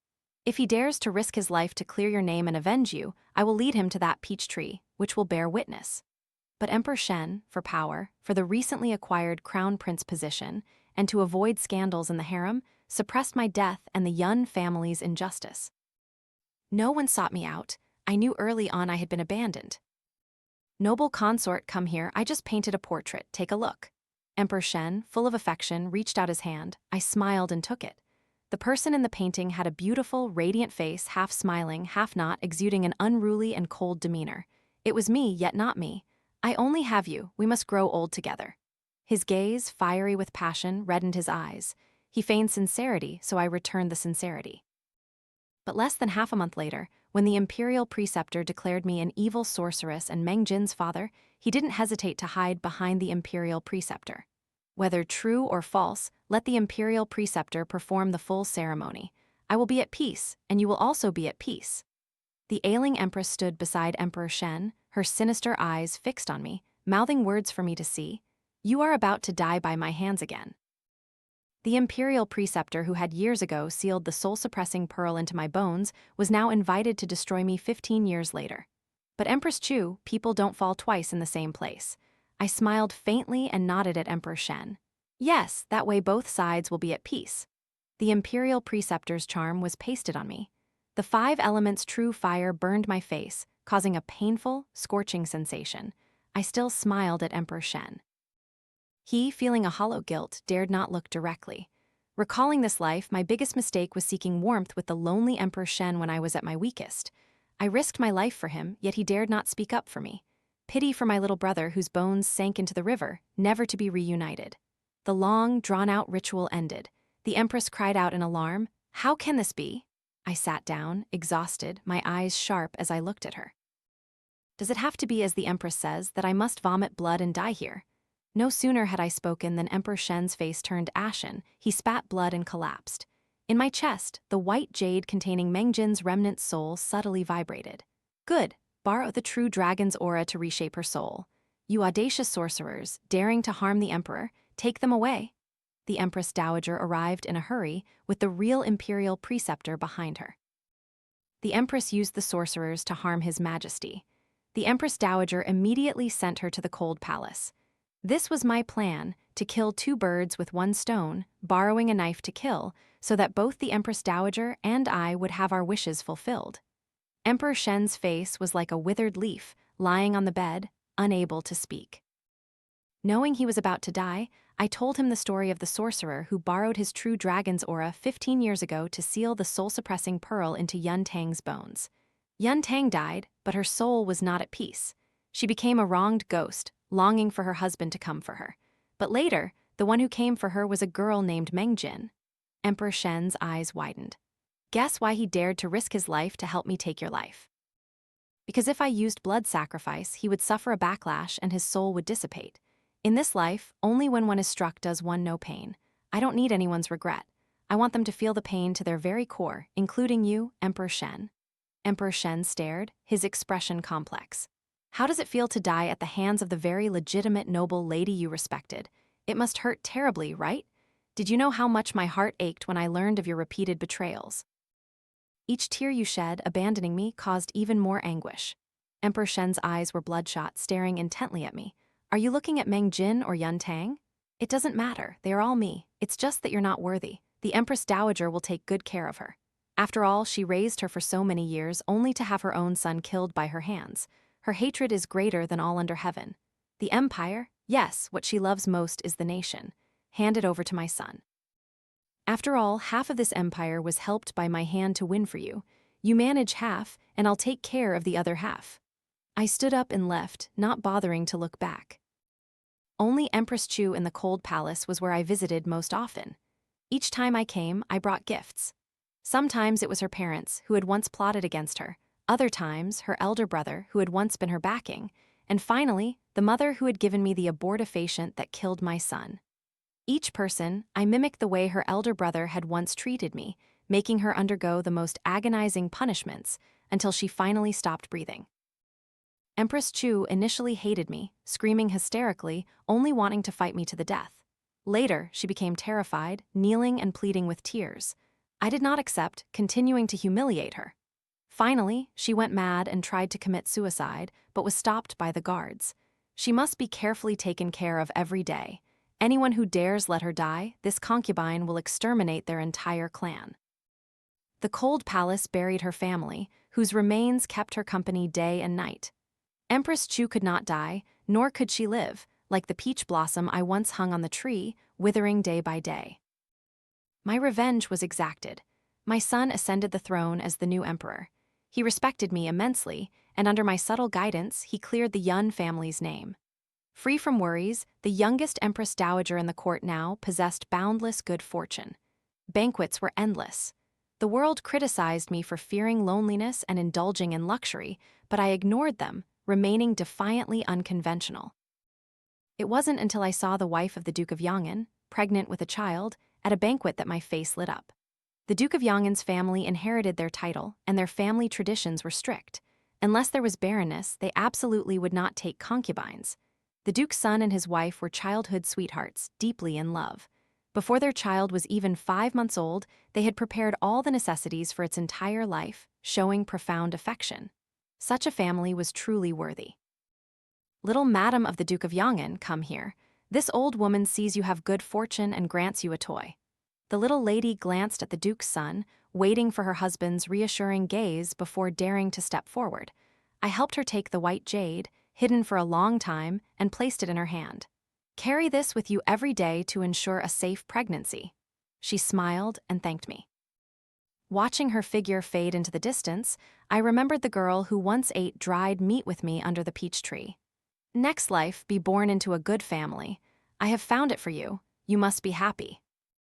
If he dares to risk his life to clear your name and avenge you, I will lead him to that peach tree, which will bear witness. But Emperor Shen, for power, for the recently acquired crown prince position, and to avoid scandals in the harem, suppressed my death and the Yun family's injustice. No one sought me out. I knew early on I had been abandoned. Noble consort, come here, I just painted a portrait, take a look. Emperor Shen, full of affection, reached out his hand. I smiled and took it. The person in the painting had a beautiful, radiant face, half smiling, half not, exuding an unruly and cold demeanor. It was me, yet not me. I only have you, we must grow old together. His gaze, fiery with passion, reddened his eyes. He feigned sincerity, so I returned the sincerity. But less than half a month later, when the imperial preceptor declared me an evil sorceress and Meng Jin's father, he didn't hesitate to hide behind the imperial preceptor. Whether true or false, let the imperial preceptor perform the full ceremony. I will be at peace, and you will also be at peace. The ailing empress stood beside Emperor Shen, her sinister eyes fixed on me, mouthing words for me to see. You are about to die by my hands again. The imperial preceptor who had years ago sealed the soul-suppressing pearl into my bones was now invited to destroy me 15 years later. But Empress Chu, people don't fall twice in the same place. I smiled faintly and nodded at Emperor Shen. Yes, that way both sides will be at peace. The imperial preceptor's charm was pasted on me. The 5 elements true fire burned my face, causing a painful, scorching sensation. I still smiled at Emperor Shen. He, feeling a hollow guilt, dared not look directly. Recalling this life, my biggest mistake was seeking warmth with the lonely Emperor Shen when I was at my weakest. I risked my life for him, yet he dared not speak up for me. Pity for my little brother whose bones sank into the river, never to be reunited. The long, drawn-out ritual ended. The Empress cried out in alarm, How can this be? I sat down, exhausted, my eyes sharp as I looked at her. Does it have to be as the Empress says, that I must vomit blood and die here? No sooner had I spoken than Emperor Shen's face turned ashen, he spat blood and collapsed. In my chest, the white jade containing Meng Jin's remnant soul subtly vibrated. Good, borrow the true dragon's aura to reshape her soul. You audacious sorcerers, daring to harm the Emperor, take them away. The Empress Dowager arrived in a hurry, with the real imperial preceptor behind her. The Empress used the sorcerers to harm His Majesty. The Empress Dowager immediately sent her to the cold palace. This was my plan, to kill two birds with one stone, borrowing a knife to kill, so that both the Empress Dowager and I would have our wishes fulfilled. Emperor Shen's face was like a withered leaf, lying on the bed, unable to speak. Knowing he was about to die, I told him the story of the sorcerer who borrowed his true dragon's aura 15 years ago to seal the soul-suppressing pearl into Yun Tang's bones. Yun Tang died, but her soul was not at peace. She became a wronged ghost, longing for her husband to come for her. But later, the one who came for her was a girl named Meng Jin. Emperor Shen's eyes widened. Guess why he dared to risk his life to help me take your life? Because if I used blood sacrifice, he would suffer a backlash and his soul would dissipate. In this life, only when one is struck does one know pain. I don't need anyone's regret. I want them to feel the pain to their very core, including you, Emperor Shen. Emperor Shen stared, his expression complex. How does it feel to die at the hands of the very legitimate noble lady you respected? It must hurt terribly, right? Did you know how much my heart ached when I learned of your repeated betrayals? Each tear you shed, abandoning me, caused even more anguish. Emperor Shen's eyes were bloodshot, staring intently at me. Are you looking at Meng Jin or Yun Tang? It doesn't matter, they are all me. It's just that you're not worthy. The Empress Dowager will take good care of her. After all, she raised her for so many years, only to have her own son killed by her hands. Her hatred is greater than all under heaven. The empire? Yes, what she loves most is the nation. Hand it over to my son. After all, half of this empire was helped by my hand to win for you. You manage half, and I'll take care of the other half. I stood up and left, not bothering to look back. Only Empress Chu in the cold palace was where I visited most often. Each time I came, I brought gifts. Sometimes it was her parents, who had once plotted against her. Other times, her elder brother, who had once been her backing. And finally, the mother who had given me the abortifacient that killed my son. Each person, I mimicked the way her elder brother had once treated me, making her undergo the most agonizing punishments until she finally stopped breathing. Empress Chu initially hated me, screaming hysterically, only wanting to fight me to the death. Later, she became terrified, kneeling and pleading with tears. I did not accept, continuing to humiliate her. Finally, she went mad and tried to commit suicide, but was stopped by the guards. She must be carefully taken care of every day. Anyone who dares let her die, this concubine will exterminate their entire clan. The cold palace buried her family, whose remains kept her company day and night. Empress Chu could not die, nor could she live, like the peach blossom I once hung on the tree, withering day by day. My revenge was exacted. My son ascended the throne as the new emperor. He respected me immensely, and under my subtle guidance, he cleared the Yun family's name. Free from worries, the youngest Empress Dowager in the court now possessed boundless good fortune. Banquets were endless. The world criticized me for fearing loneliness and indulging in luxury, but I ignored them, remaining defiantly unconventional. It wasn't until I saw the wife of the Duke of Yang'an, pregnant with a child, at a banquet that my face lit up. The Duke of Yang'an's family inherited their title, and their family traditions were strict. Unless there was barrenness, they absolutely would not take concubines. The Duke's son and his wife were childhood sweethearts, deeply in love. Before their child was even 5 months old, they had prepared all the necessities for its entire life, showing profound affection. Such a family was truly worthy. Little Madam of the Duke of Yang'an, come here. This old woman sees you have good fortune and grants you a toy. The little lady glanced at the Duke's son, waiting for her husband's reassuring gaze before daring to step forward. I helped her take the white jade, hidden for a long time, and placed it in her hand. Carry this with you every day to ensure a safe pregnancy. She smiled and thanked me. Watching her figure fade into the distance, I remembered the girl who once ate dried meat with me under the peach tree. Next life, be born into a good family. I have found it for you. You must be happy.